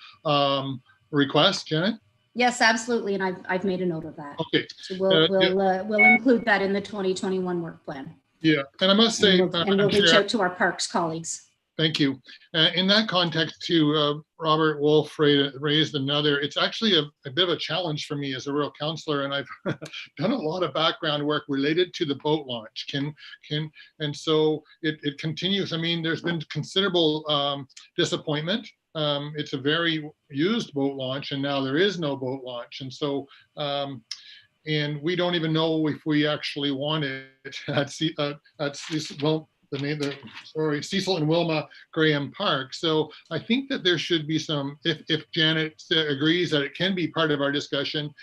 [SPEAKER 1] request, Janet?
[SPEAKER 12] Yes, absolutely, and I've made a note of that.
[SPEAKER 1] Okay.
[SPEAKER 12] So we'll include that in the 2021 work plan.
[SPEAKER 1] Yeah, and I must say,
[SPEAKER 12] and we'll reach out to our parks colleagues.
[SPEAKER 1] Thank you. In that context, too, Robert Wolf raised another. It's actually a bit of a challenge for me as a rural councillor, and I've done a lot of background work related to the boat launch. And so it continues. I mean, there's been considerable disappointment. It's a very used boat launch, and now there is no boat launch. And so, and we don't even know if we actually want it at Cecil and Wilma Graham Park. So I think that there should be some, if Janet agrees that it can be part of our discussion,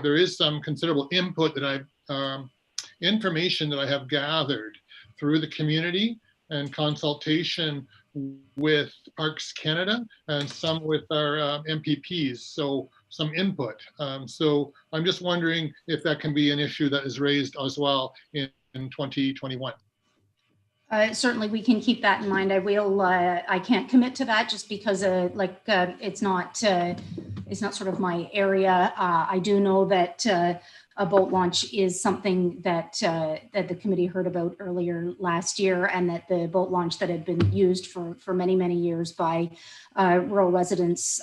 [SPEAKER 1] there is some considerable input that information that I have gathered through the community and consultation with Parks Canada and some with our MPPs, so some input. So I'm just wondering if that can be an issue that is raised as well in 2021.
[SPEAKER 12] Certainly, we can keep that in mind. I will. I can't commit to that just because, it's not sort of my area. I do know that a boat launch is something that that the committee heard about earlier last year, and that the boat launch that had been used for many years by rural residents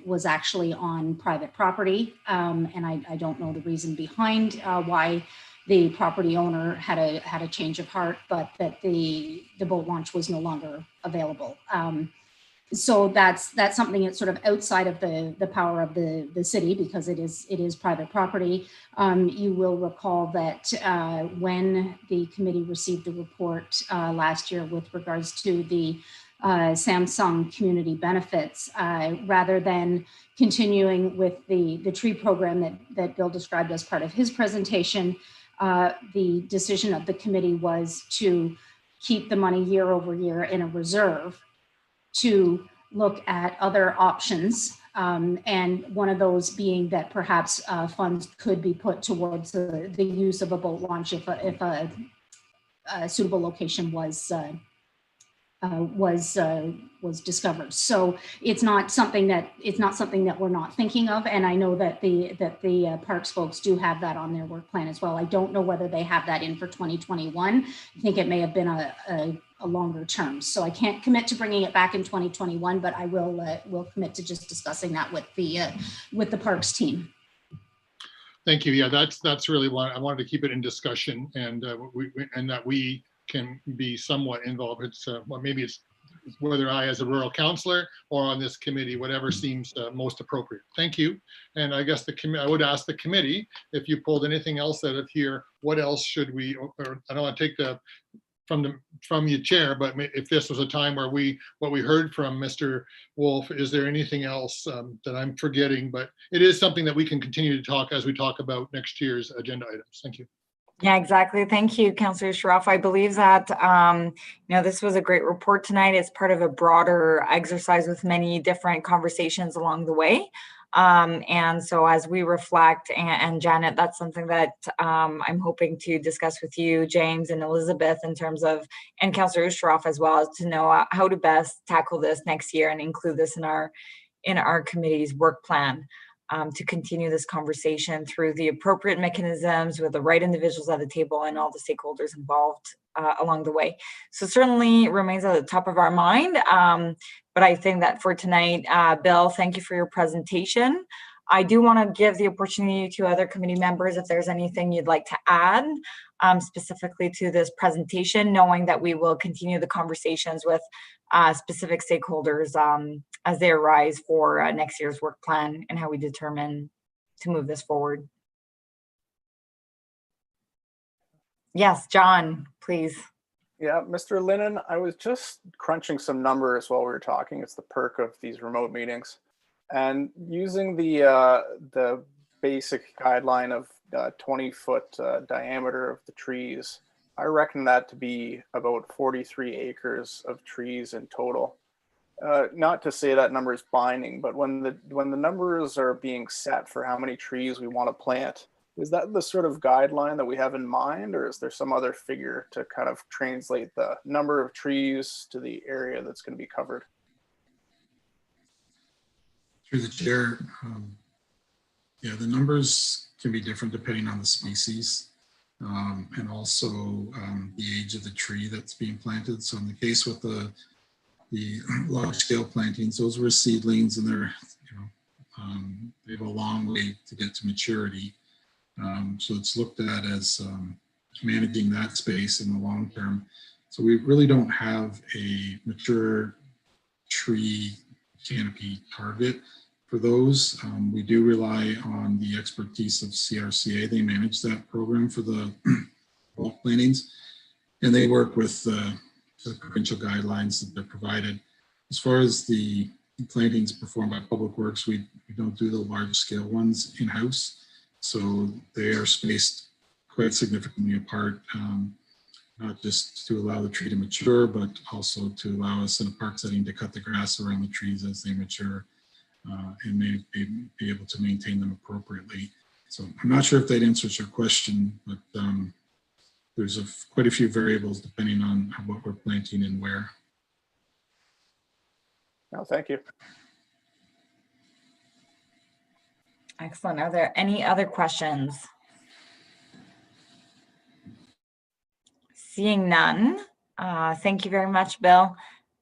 [SPEAKER 12] was actually on private property, and I don't know the reason behind why the property owner had a change of heart, but that the boat launch was no longer available. So that's something that's sort of outside of the power of the city, because it is private property. You will recall that when the committee received the report last year with regards to the Samsung community benefits, rather than continuing with the tree program that Bill described as part of his presentation, the decision of the committee was to keep the money year over year in a reserve to look at other options. And one of those being that perhaps funds could be put towards the use of a boat launch if a suitable location was discovered. So it's not something that we're not thinking of, and I know that the parks folks do have that on their work plan as well. I don't know whether they have that in for 2021. I think it may have been a longer term. So I can't commit to bringing it back in 2021, but I will commit to just discussing that with the parks team.
[SPEAKER 1] Thank you. Yeah, that's really what I wanted to keep it in discussion, and that we can be somewhat involved. It's well, maybe it's whether I as a rural councillor or on this committee, whatever seems most appropriate. Thank you. And I guess I would ask the committee if you pulled anything else out of here. What else should we? Or I don't want to take from your chair, but if this was a time where what we heard from Mr. Wolf, is there anything else that I'm forgetting? But it is something that we can continue to talk as we talk about next year's agenda items. Thank you.
[SPEAKER 2] Yeah, exactly. Thank you, Councillor Shroff. I believe that this was a great report tonight. It's part of a broader exercise with many different conversations along the way. And so as we reflect, and Janet, that's something that I'm hoping to discuss with you, James and Elizabeth, in terms of, and Councillor Shroff as well, as to know how to best tackle this next year and include this in our committee's work plan. To continue this conversation through the appropriate mechanisms with the right individuals at the table and all the stakeholders involved along the way. So certainly remains at the top of our mind. But I think that for tonight, Bill, thank you for your presentation. I do want to give the opportunity to other committee members if there's anything you'd like to add specifically to this presentation, knowing that we will continue the conversations with specific stakeholders as they arise for next year's work plan and how we determine to move this forward. Yes, John, please.
[SPEAKER 5] Yeah, Mr. Lennon, I was just crunching some numbers while we were talking. It's the perk of these remote meetings. And using the basic guideline of 20-foot diameter of the trees, I reckon that to be about 43 acres of trees in total. Not to say that number is binding, but when the numbers are being set for how many trees we want to plant, is that the sort of guideline that we have in mind, or is there some other figure to kind of translate the number of trees to the area that's going to be covered?
[SPEAKER 9] Through the chair, yeah, the numbers can be different depending on the species and also the age of the tree that's being planted. So in the case with the large scale plantings, those were seedlings, and they're, they have a long way to get to maturity. So it's looked at as managing that space in the long term. So we really don't have a mature tree canopy target for those. We do rely on the expertise of CRCA. They manage that program for the bulk plantings, and they work with the provincial guidelines that they're provided. As far as the plantings performed by Public Works, we don't do the large scale ones in-house. So they are spaced quite significantly apart, not just to allow the tree to mature, but also to allow us in a park setting to cut the grass around the trees as they mature and may be able to maintain them appropriately. So I'm not sure if that answers your question, but there's quite a few variables depending on what we're planting and where.
[SPEAKER 5] No, thank you.
[SPEAKER 2] Excellent. Are there any other questions? Seeing none, thank you very much, Bill.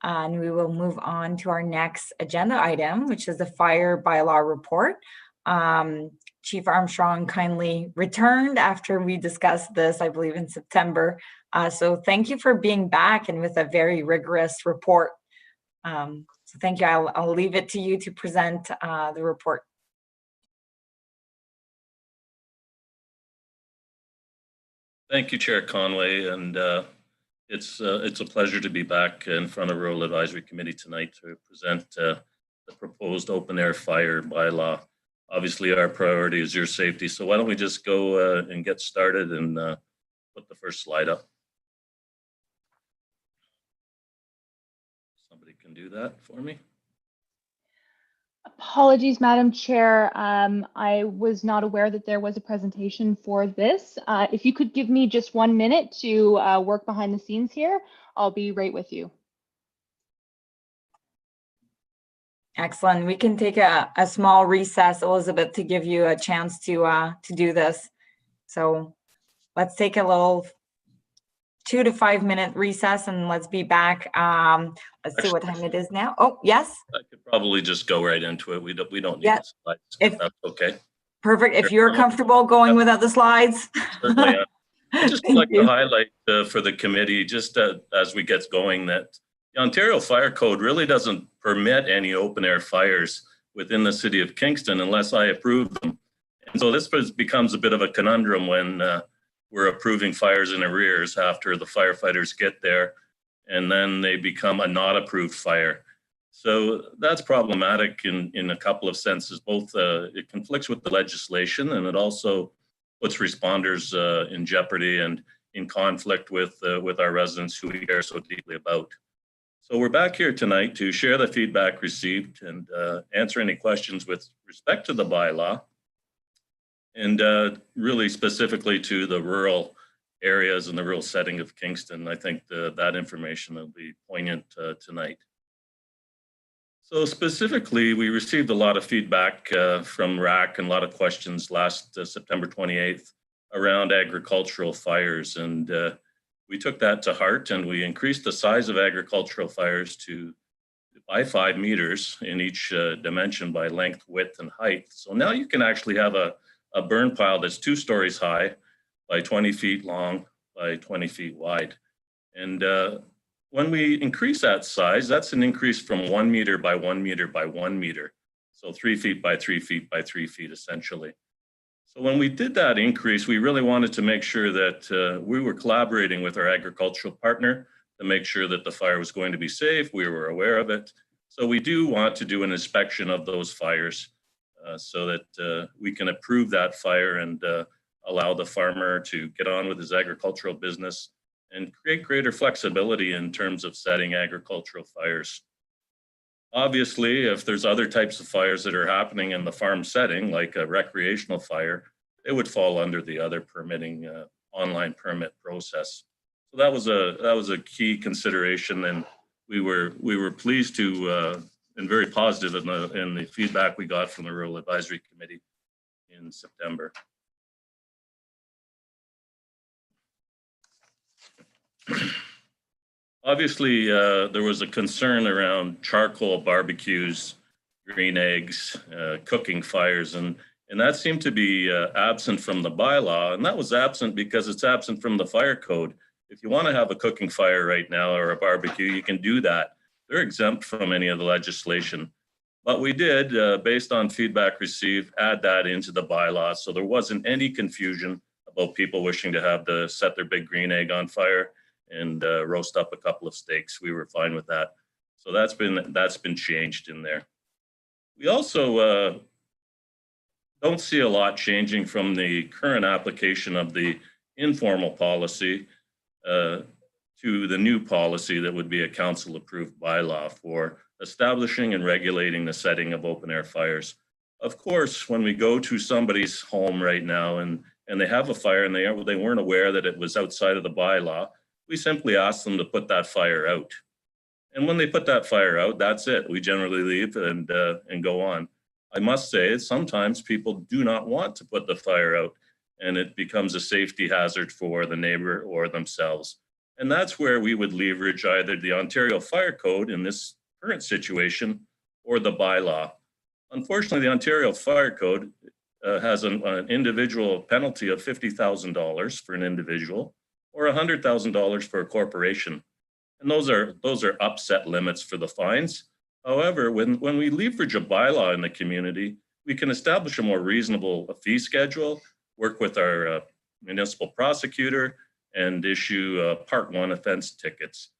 [SPEAKER 2] And we will move on to our next agenda item, which is the fire bylaw report. Chief Armstrong kindly returned after we discussed this, I believe, in September. So thank you for being back and with a very rigorous report. So thank you. I'll leave it to you to present the report.
[SPEAKER 13] Thank you, Chair Conway, and it's a pleasure to be back in front of Rural Advisory Committee tonight to present the proposed open air fire bylaw obviously our priority is your safety. So why don't we just go and get started and put the first slide up. Somebody can do that for me.
[SPEAKER 6] Apologies, Madam Chair. I was not aware that there was a presentation for this. If you could give me just 1 minute to work behind the scenes here, I'll be right with you.
[SPEAKER 2] Excellent. We can take a small recess, Elizabeth, to give you a chance to do this. So let's take a little 2 to 5 minute recess and let's be back. Let's see what time it is now. Oh, yes.
[SPEAKER 13] I could probably just go right into it. We don't need
[SPEAKER 2] Yeah.
[SPEAKER 13] the slides.
[SPEAKER 2] If
[SPEAKER 13] That's okay.
[SPEAKER 2] Perfect. If you're comfortable going without the slides.
[SPEAKER 13] Certainly. I'd just like
[SPEAKER 2] you.
[SPEAKER 13] to highlight for the committee, just as we get going, that the Ontario Fire Code really doesn't permit any open air fires within the city of Kingston unless I approve them. And so this becomes a bit of a conundrum when we're approving fires in arrears after the firefighters get there, and then they become a not approved fire. So that's problematic in a couple of senses. Both it conflicts with the legislation, and it also puts responders in jeopardy and in conflict with our residents who we care so deeply about. So we're back here tonight to share the feedback received and answer any questions with respect to the bylaw, and really specifically to the rural areas and the rural setting of Kingston. I think that information will be poignant tonight. So specifically, we received a lot of feedback from RAC and a lot of questions last September 28th around agricultural fires. And we took that to heart, and we increased the size of agricultural fires by 5 meters in each dimension by length, width, and height. So now you can actually have a burn pile that's 2 stories high by 20 feet long by 20 feet wide. And when we increase that size, that's an increase from 1 meter by 1 meter by 1 meter. So 3 feet by 3 feet by 3 feet, essentially. So when we did that increase, we really wanted to make sure that we were collaborating with our agricultural partner to make sure that the fire was going to be safe. We were aware of it. So we do want to do an inspection of those fires so that we can approve that fire and allow the farmer to get on with his agricultural business and create greater flexibility in terms of setting agricultural fires. Obviously, if there's other types of fires that are happening in the farm setting, like a recreational fire, it would fall under the other permitting online permit process. So that was a key consideration, and we were pleased to and very positive in the feedback we got from the Rural Advisory Committee in September. Obviously, there was a concern around charcoal barbecues, green eggs, cooking fires, and that seemed to be absent from the bylaw. And that was absent because it's absent from the fire code. If you want to have a cooking fire right now or a barbecue, you can do that. They're exempt from any of the legislation. But we did, based on feedback received, add that into the bylaw. So there wasn't any confusion about people wishing to set their big green egg on fire and roast up a couple of steaks. We were fine with that. So that's been changed in there. We also don't see a lot changing from the current application of the informal policy to the new policy that would be a council approved bylaw for establishing and regulating the setting of open air fires. Of course, when we go to somebody's home right now and they have a fire and they weren't aware that it was outside of the bylaw, we simply ask them to put that fire out. And when they put that fire out, that's it. We generally leave and go on. I must say, sometimes people do not want to put the fire out, and it becomes a safety hazard for the neighbor or themselves. And that's where we would leverage either the Ontario Fire Code in this current situation or the bylaw. Unfortunately, the Ontario Fire Code has an individual penalty of $50,000 for an individual or $100,000 for a corporation. And those are upset limits for the fines. However, when we leverage a bylaw in the community, we can establish a more reasonable fee schedule, work with our municipal prosecutor, and issue Part 1 offense tickets.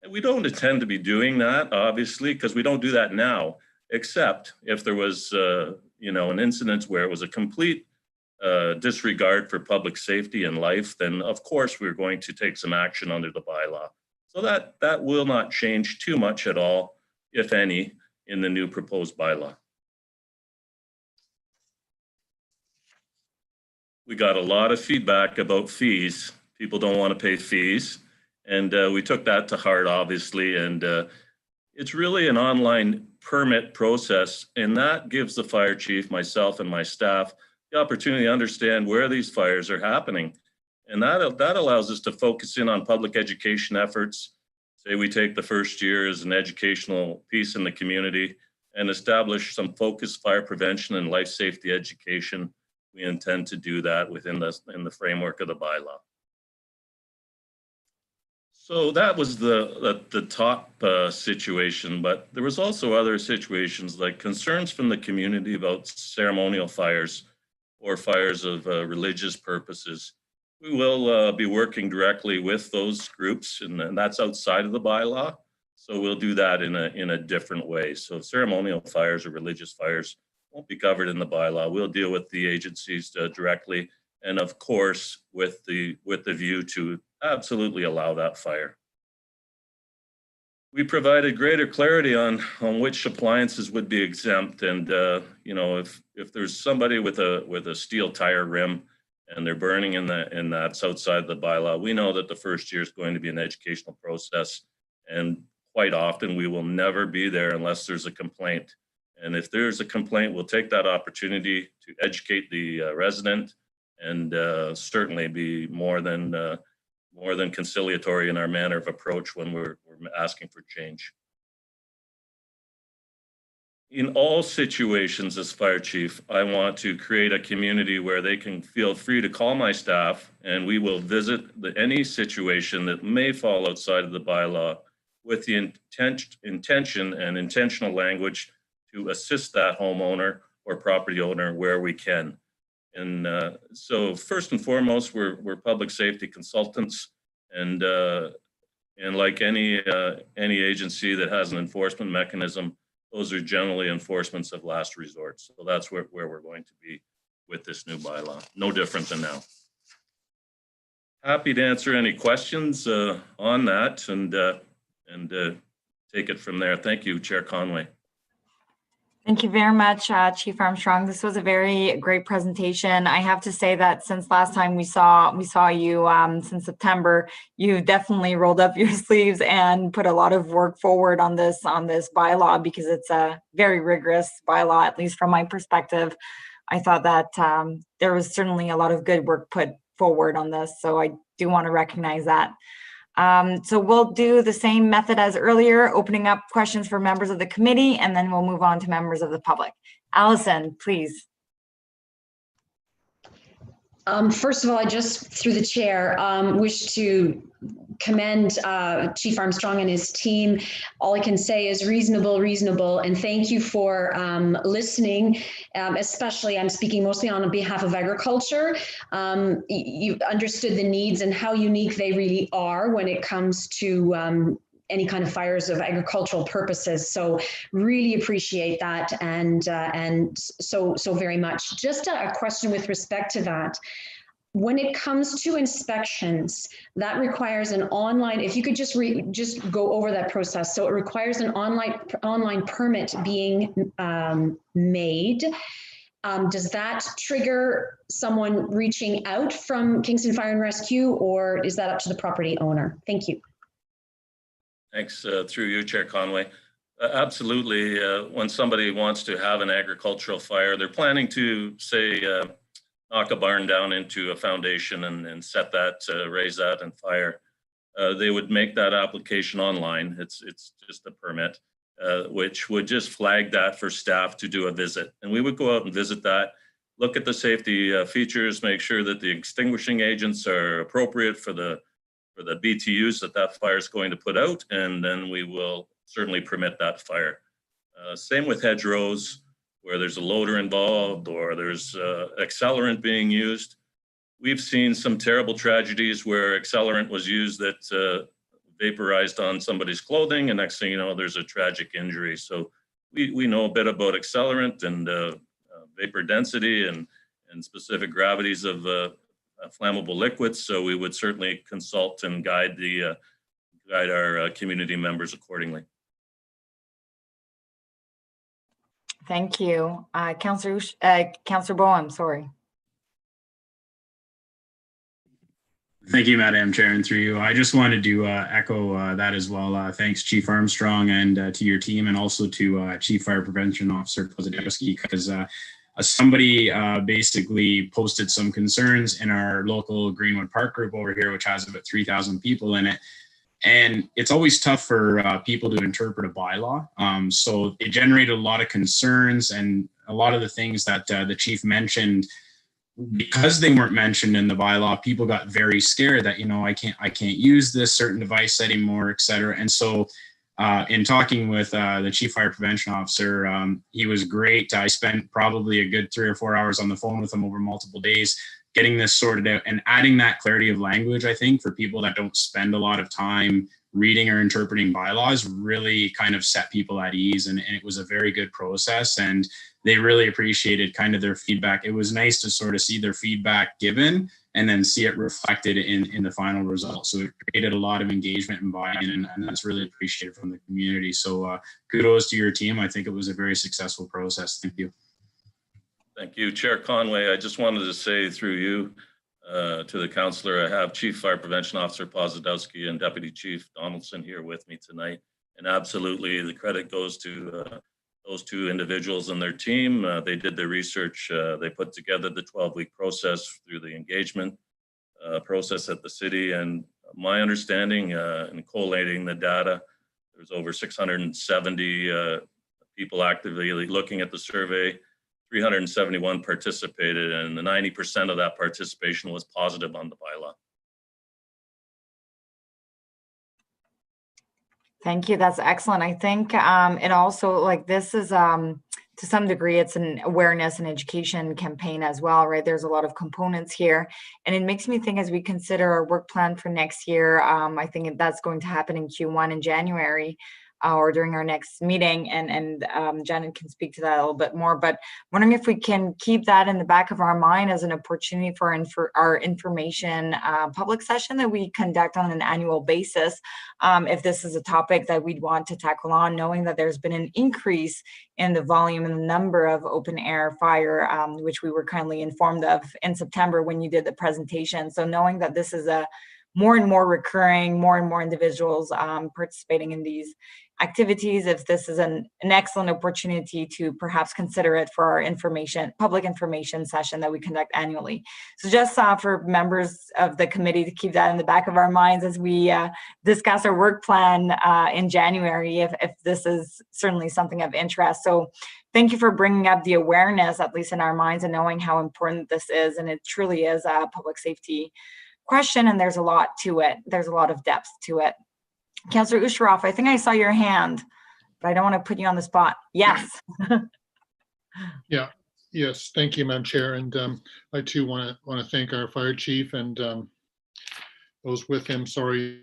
[SPEAKER 13] And we don't intend to be doing that, obviously, because we don't do that now, except if there was an incident where it was a complete disregard for public safety and life, then of course we're going to take some action under the bylaw. So that will not change too much at all, if any, in the new proposed bylaw. We got a lot of feedback about fees. People don't want to pay fees. And we took that to heart, obviously. And it's really an online permit process. And that gives the fire chief, myself, and my staff the opportunity to understand where these fires are happening. And that allows us to focus in on public education efforts. Say we take the first year as an educational piece in the community and establish some focused fire prevention and life safety education. We intend to do that in the framework of the bylaw. So that was the top situation, but there was also other situations like concerns from the community about ceremonial fires or fires of religious purposes. We will be working directly with those groups, and that's outside of the bylaw. So we'll do that in a different way. So ceremonial fires or religious fires won't be covered in the bylaw. We'll deal with the agencies directly, and of course with the view to absolutely allow that fire. We provided greater clarity on which appliances would be exempt, and if there's somebody with a steel tire rim and they're burning and that's outside the bylaw, we know that the first year is going to be an educational process, and quite often we will never be there unless there's a complaint. And if there's a complaint, we'll take that opportunity to educate the resident and certainly be more than conciliatory in our manner of approach when we're asking for change. In all situations as fire chief, I want to create a community where they can feel free to call my staff, and we will visit any situation that may fall outside of the bylaw with the intention and intentional language to assist that homeowner or property owner where we can. And so first and foremost, we're public safety consultants, and like any agency that has an enforcement mechanism, those are generally enforcements of last resort. So that's where we're going to be with this new bylaw. No different than now. Happy to answer any questions on that and take it from there. Thank you, Chair Conway.
[SPEAKER 2] Thank you very much, Chief Armstrong. This was a very great presentation. I have to say that since last time we saw you since September, you definitely rolled up your sleeves and put a lot of work forward on this bylaw, because it's a very rigorous bylaw, at least from my perspective. I thought that there was certainly a lot of good work put forward on this, so I do want to recognize that. So we'll do the same method as earlier, opening up questions for members of the committee, and then we'll move on to members of the public. Allison, please.
[SPEAKER 10] First of all, I just, through the chair, wish to commend Chief Armstrong and his team. All I can say is reasonable, and thank you for listening. Especially, I'm speaking mostly on behalf of agriculture. You understood the needs and how unique they really are when it comes to any kind of fires of agricultural purposes. So really appreciate that, and so very much. Just a question with respect to that. When it comes to inspections, that requires an online, if you could just go over that process. So it requires an online permit being made. Does that trigger someone reaching out from Kingston Fire and Rescue, or is that up to the property owner? Thank you.
[SPEAKER 13] Thanks, through you, Chair Conway. Absolutely, when somebody wants to have an agricultural fire, they're planning to, say, knock a barn down into a foundation and set that, raise that and fire. They would make that application online. It's just a permit, which would just flag that for staff to do a visit. And we would go out and visit that, look at the safety features, make sure that the extinguishing agents are appropriate for the BTUs that fire is going to put out, and then we will certainly permit that fire. Same with hedgerows, where there's a loader involved or there's accelerant being used. We've seen some terrible tragedies where accelerant was used that vaporized on somebody's clothing, and next thing you know, there's a tragic injury. So we know a bit about accelerant and vapor density and specific gravities of flammable liquids. So we would certainly consult and guide our community members accordingly.
[SPEAKER 2] Thank you. Councillor Boehm, sorry.
[SPEAKER 3] Thank you, Madam Chair, and through you. I just wanted to echo that as well. Thanks, Chief Armstrong, and to your team, and also to Chief Fire Prevention Officer Kozadowski, because somebody basically posted some concerns in our local Greenwood Park group over here, which has about 3,000 people in it. And it's always tough for people to interpret a bylaw. So it generated a lot of concerns, and a lot of the things that the chief mentioned, because they weren't mentioned in the bylaw, people got very scared that, I can't use this certain device anymore, et cetera. And so in talking with the Chief Fire Prevention Officer, he was great. I spent probably a good 3 or 4 hours on the phone with him over multiple days, getting this sorted out and adding that clarity of language. I think for people that don't spend a lot of time reading or interpreting bylaws really kind of set people at ease. And it was a very good process, and they really appreciated kind of their feedback. It was nice to sort of see their feedback given and then see it reflected in the final result. So it created a lot of engagement and buy-in, and that's really appreciated from the community. So kudos to your team. I think it was a very successful process. Thank you.
[SPEAKER 13] Thank you, Chair Conway. I just wanted to say through you to the councillor, I have Chief Fire Prevention Officer Kozadowski and Deputy Chief Donaldson here with me tonight. And absolutely the credit goes to those two individuals and their team. They did their research. They put together the 12-week process through the engagement process at the city. And my understanding in collating the data, there's over 670 people actively looking at the survey. 371 participated, and the 90% of that participation was positive on the bylaw.
[SPEAKER 2] Thank you. That's excellent. I think it also, like, this is to some degree, it's an awareness and education campaign as well, right? There's a lot of components here, and it makes me think as we consider our work plan for next year, I think that's going to happen in Q1 in January. Or during our next meeting, and Janet can speak to that a little bit more, but wondering if we can keep that in the back of our mind as an opportunity for our information public session that we conduct on an annual basis. If this is a topic that we'd want to tackle on, knowing that there's been an increase in the volume and the number of open air fire, which we were kindly informed of in September when you did the presentation. So knowing that this is a more and more recurring, more and more individuals participating in these activities, if this is an excellent opportunity to perhaps consider it for our public information session that we conduct annually. So just for members of the committee to keep that in the back of our minds as we discuss our work plan in January, if this is certainly something of interest. So thank you for bringing up the awareness, at least in our minds, and knowing how important this is. And it truly is a public safety question, and there's a lot to it. There's a lot of depth to it. Councillor Usharoff, I think I saw your hand, but I don't want to put you on the spot. Yes.
[SPEAKER 1] Yeah. Yes. Thank you, Madam Chair. And I too want to thank our fire chief and those with him. Sorry,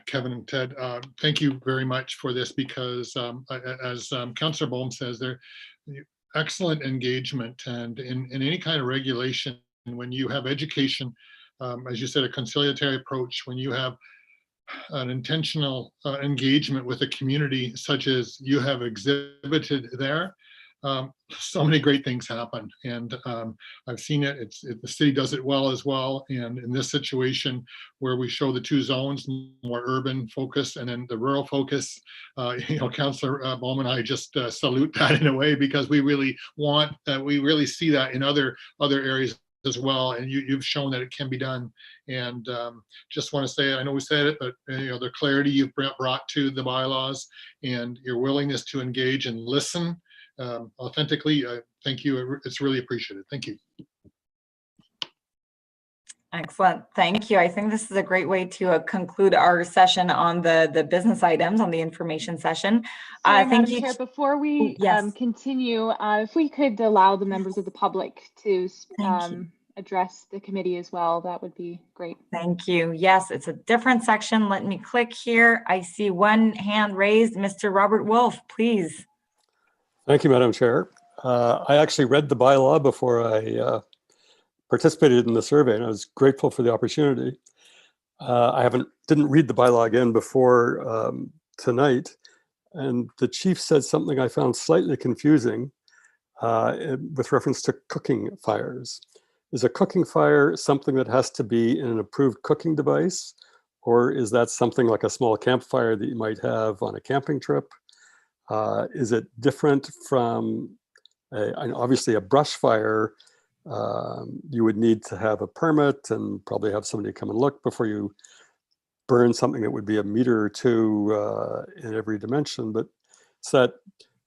[SPEAKER 1] Kevin and Ted. Thank you very much for this, because as Councillor Boehm says, there excellent engagement, and in any kind of regulation, when you have education, as you said, a conciliatory approach, when you have an intentional engagement with the community, such as you have exhibited there, so many great things happen. And I've seen it. The city does it well as well. And in this situation where we show the two zones, more urban focus and then the rural focus, Councillor Bowman, I just salute that in a way, because we really see that in other areas as well, and you've shown that it can be done. And just want to say, I know we said it, but the clarity you've brought to the bylaws and your willingness to engage and listen authentically, thank you. It's really appreciated. Thank you.
[SPEAKER 2] Excellent. Thank you. I think this is a great way to conclude our session on the business items, on the information session.
[SPEAKER 6] Sorry,
[SPEAKER 2] Thank
[SPEAKER 6] Madam
[SPEAKER 2] you.
[SPEAKER 6] Chair, before we
[SPEAKER 2] Yes.
[SPEAKER 6] Continue, if we could allow the members of the public to address the committee as well, that would be great.
[SPEAKER 2] Thank you. Yes, it's a different section. Let me click here. I see one hand raised. Mr. Robert Wolf, please.
[SPEAKER 11] Thank you, Madam Chair. I actually read the bylaw before I participated in the survey, and I was grateful for the opportunity. I didn't read the bylaw again before tonight, and the chief said something I found slightly confusing with reference to cooking fires. Is a cooking fire something that has to be in an approved cooking device, or is that something like a small campfire that you might have on a camping trip? Is it different from obviously a brush fire? You would need to have a permit and probably have somebody come and look before you burn something that would be a meter or two in every dimension. But it's that,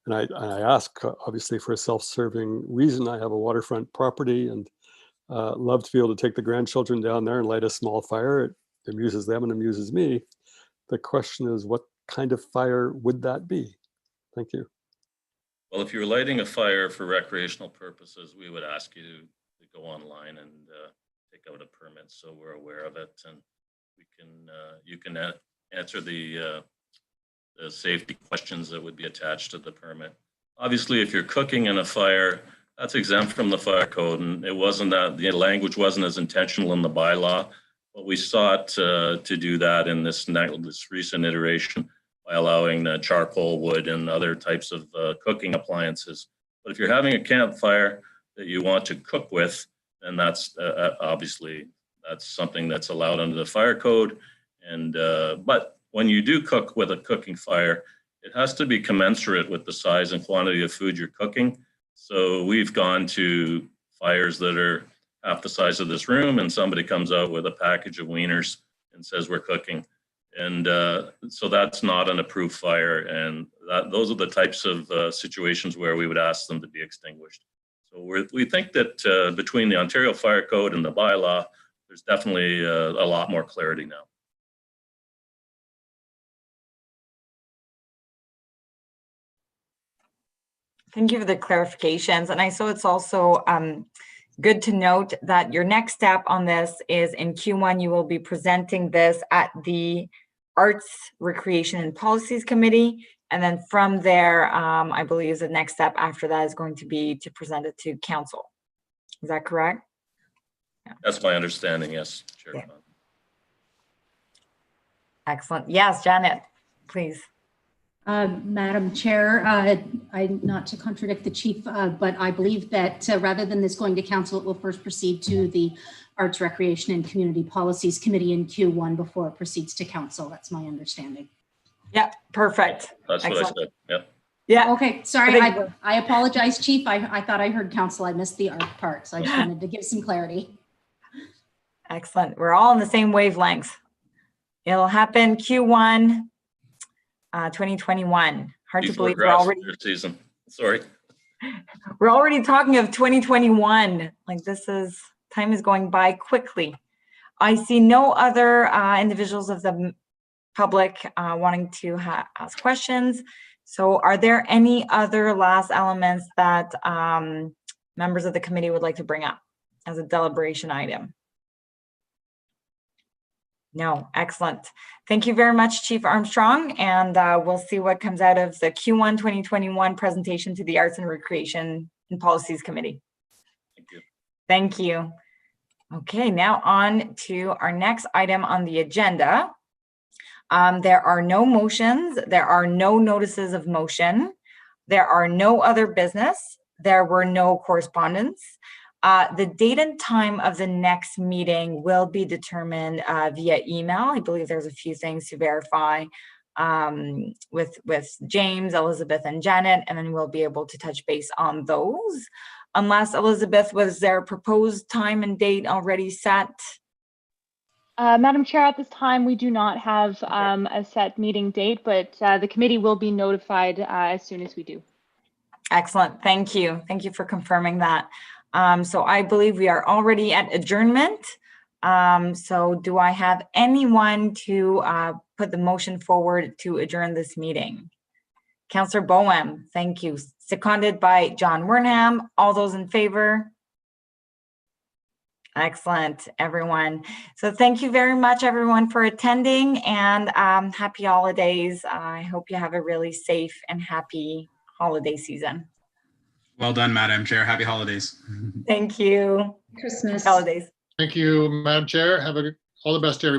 [SPEAKER 11] and I ask obviously for a self-serving reason. I have a waterfront property and love to be able to take the grandchildren down there and light a small fire. It amuses them and amuses me. The question is, what kind of fire would that be? Thank you.
[SPEAKER 13] Well, if you're lighting a fire for recreational purposes, we would ask you to go online and take out a permit so we're aware of it, and we can you can answer the safety questions that would be attached to the permit. Obviously, if you're cooking in a fire, that's exempt from the fire code, and it wasn't that the language wasn't as intentional in the bylaw, but we sought to do that in this recent iteration by allowing charcoal, wood, and other types of cooking appliances. But if you're having a campfire that you want to cook with, then that's obviously that's something that's allowed under the fire code. And but when you do cook with a cooking fire, it has to be commensurate with the size and quantity of food you're cooking. So we've gone to fires that are half the size of this room, and somebody comes out with a package of wieners and says we're cooking. And so that's not an approved fire. And those are the types of situations where we would ask them to be extinguished. So we think that between the Ontario Fire Code and the bylaw, there's definitely a lot more clarity now.
[SPEAKER 2] Thank you for the clarifications. And I saw it's also good to note that your next step on this is in Q1, you will be presenting this at the Arts, Recreation and Policies Committee. And then from there, I believe the next step after that is going to be to present it to council. Is that correct? Yeah.
[SPEAKER 13] That's my understanding, yes, Chair.
[SPEAKER 2] Yeah. Excellent. Yes, Janet, please.
[SPEAKER 12] Madam Chair, not to contradict the chief, but I believe that rather than this going to council, it will first proceed to the Arts, Recreation and Community Policies Committee in Q1 before it proceeds to council. That's my understanding.
[SPEAKER 2] Yep, perfect.
[SPEAKER 13] That's
[SPEAKER 2] Excellent.
[SPEAKER 13] what I said, yep.
[SPEAKER 2] Yeah.
[SPEAKER 12] Okay, sorry, I apologize, Chief. I thought I heard council. I missed the art part, so I just wanted to give some clarity.
[SPEAKER 2] Excellent. We're all on the same wavelength. It'll happen Q1 2021. Hard to believe we're already
[SPEAKER 13] season. Sorry.
[SPEAKER 2] We're already talking of 2021. Like time is going by quickly. I see no other individuals of the public wanting to ask questions. So are there any other last elements that members of the committee would like to bring up as a deliberation item? No, excellent. Thank you very much, Chief Armstrong, and we'll see what comes out of the Q1 2021 presentation to the Arts and Recreation and Policies Committee.
[SPEAKER 13] Thank you.
[SPEAKER 2] Thank you. Okay, now on to our next item on the agenda. There are no motions. There are no notices of motion. There are no other business. There were no correspondence. The date and time of the next meeting will be determined via email. I believe there's a few things to verify with James, Elizabeth, and Janet, and then we'll be able to touch base on those. Unless, Elizabeth, was there a proposed time and date already set?
[SPEAKER 6] Madam Chair, at this time, we do not have a set meeting date, but the committee will be notified as soon as we do.
[SPEAKER 2] Excellent. Thank you. Thank you for confirming that. So I believe we are already at adjournment. So do I have anyone to put the motion forward to adjourn this meeting? Councillor Boehm, thank you. Seconded by John Wernham. All those in favor? Excellent, everyone. So thank you very much, everyone, for attending, and happy holidays. I hope you have a really safe and happy holiday season.
[SPEAKER 3] Well done, Madam Chair. Happy holidays.
[SPEAKER 2] Thank you.
[SPEAKER 10] Christmas.
[SPEAKER 2] Holidays.
[SPEAKER 1] Thank you, Madam Chair. All the best to everybody.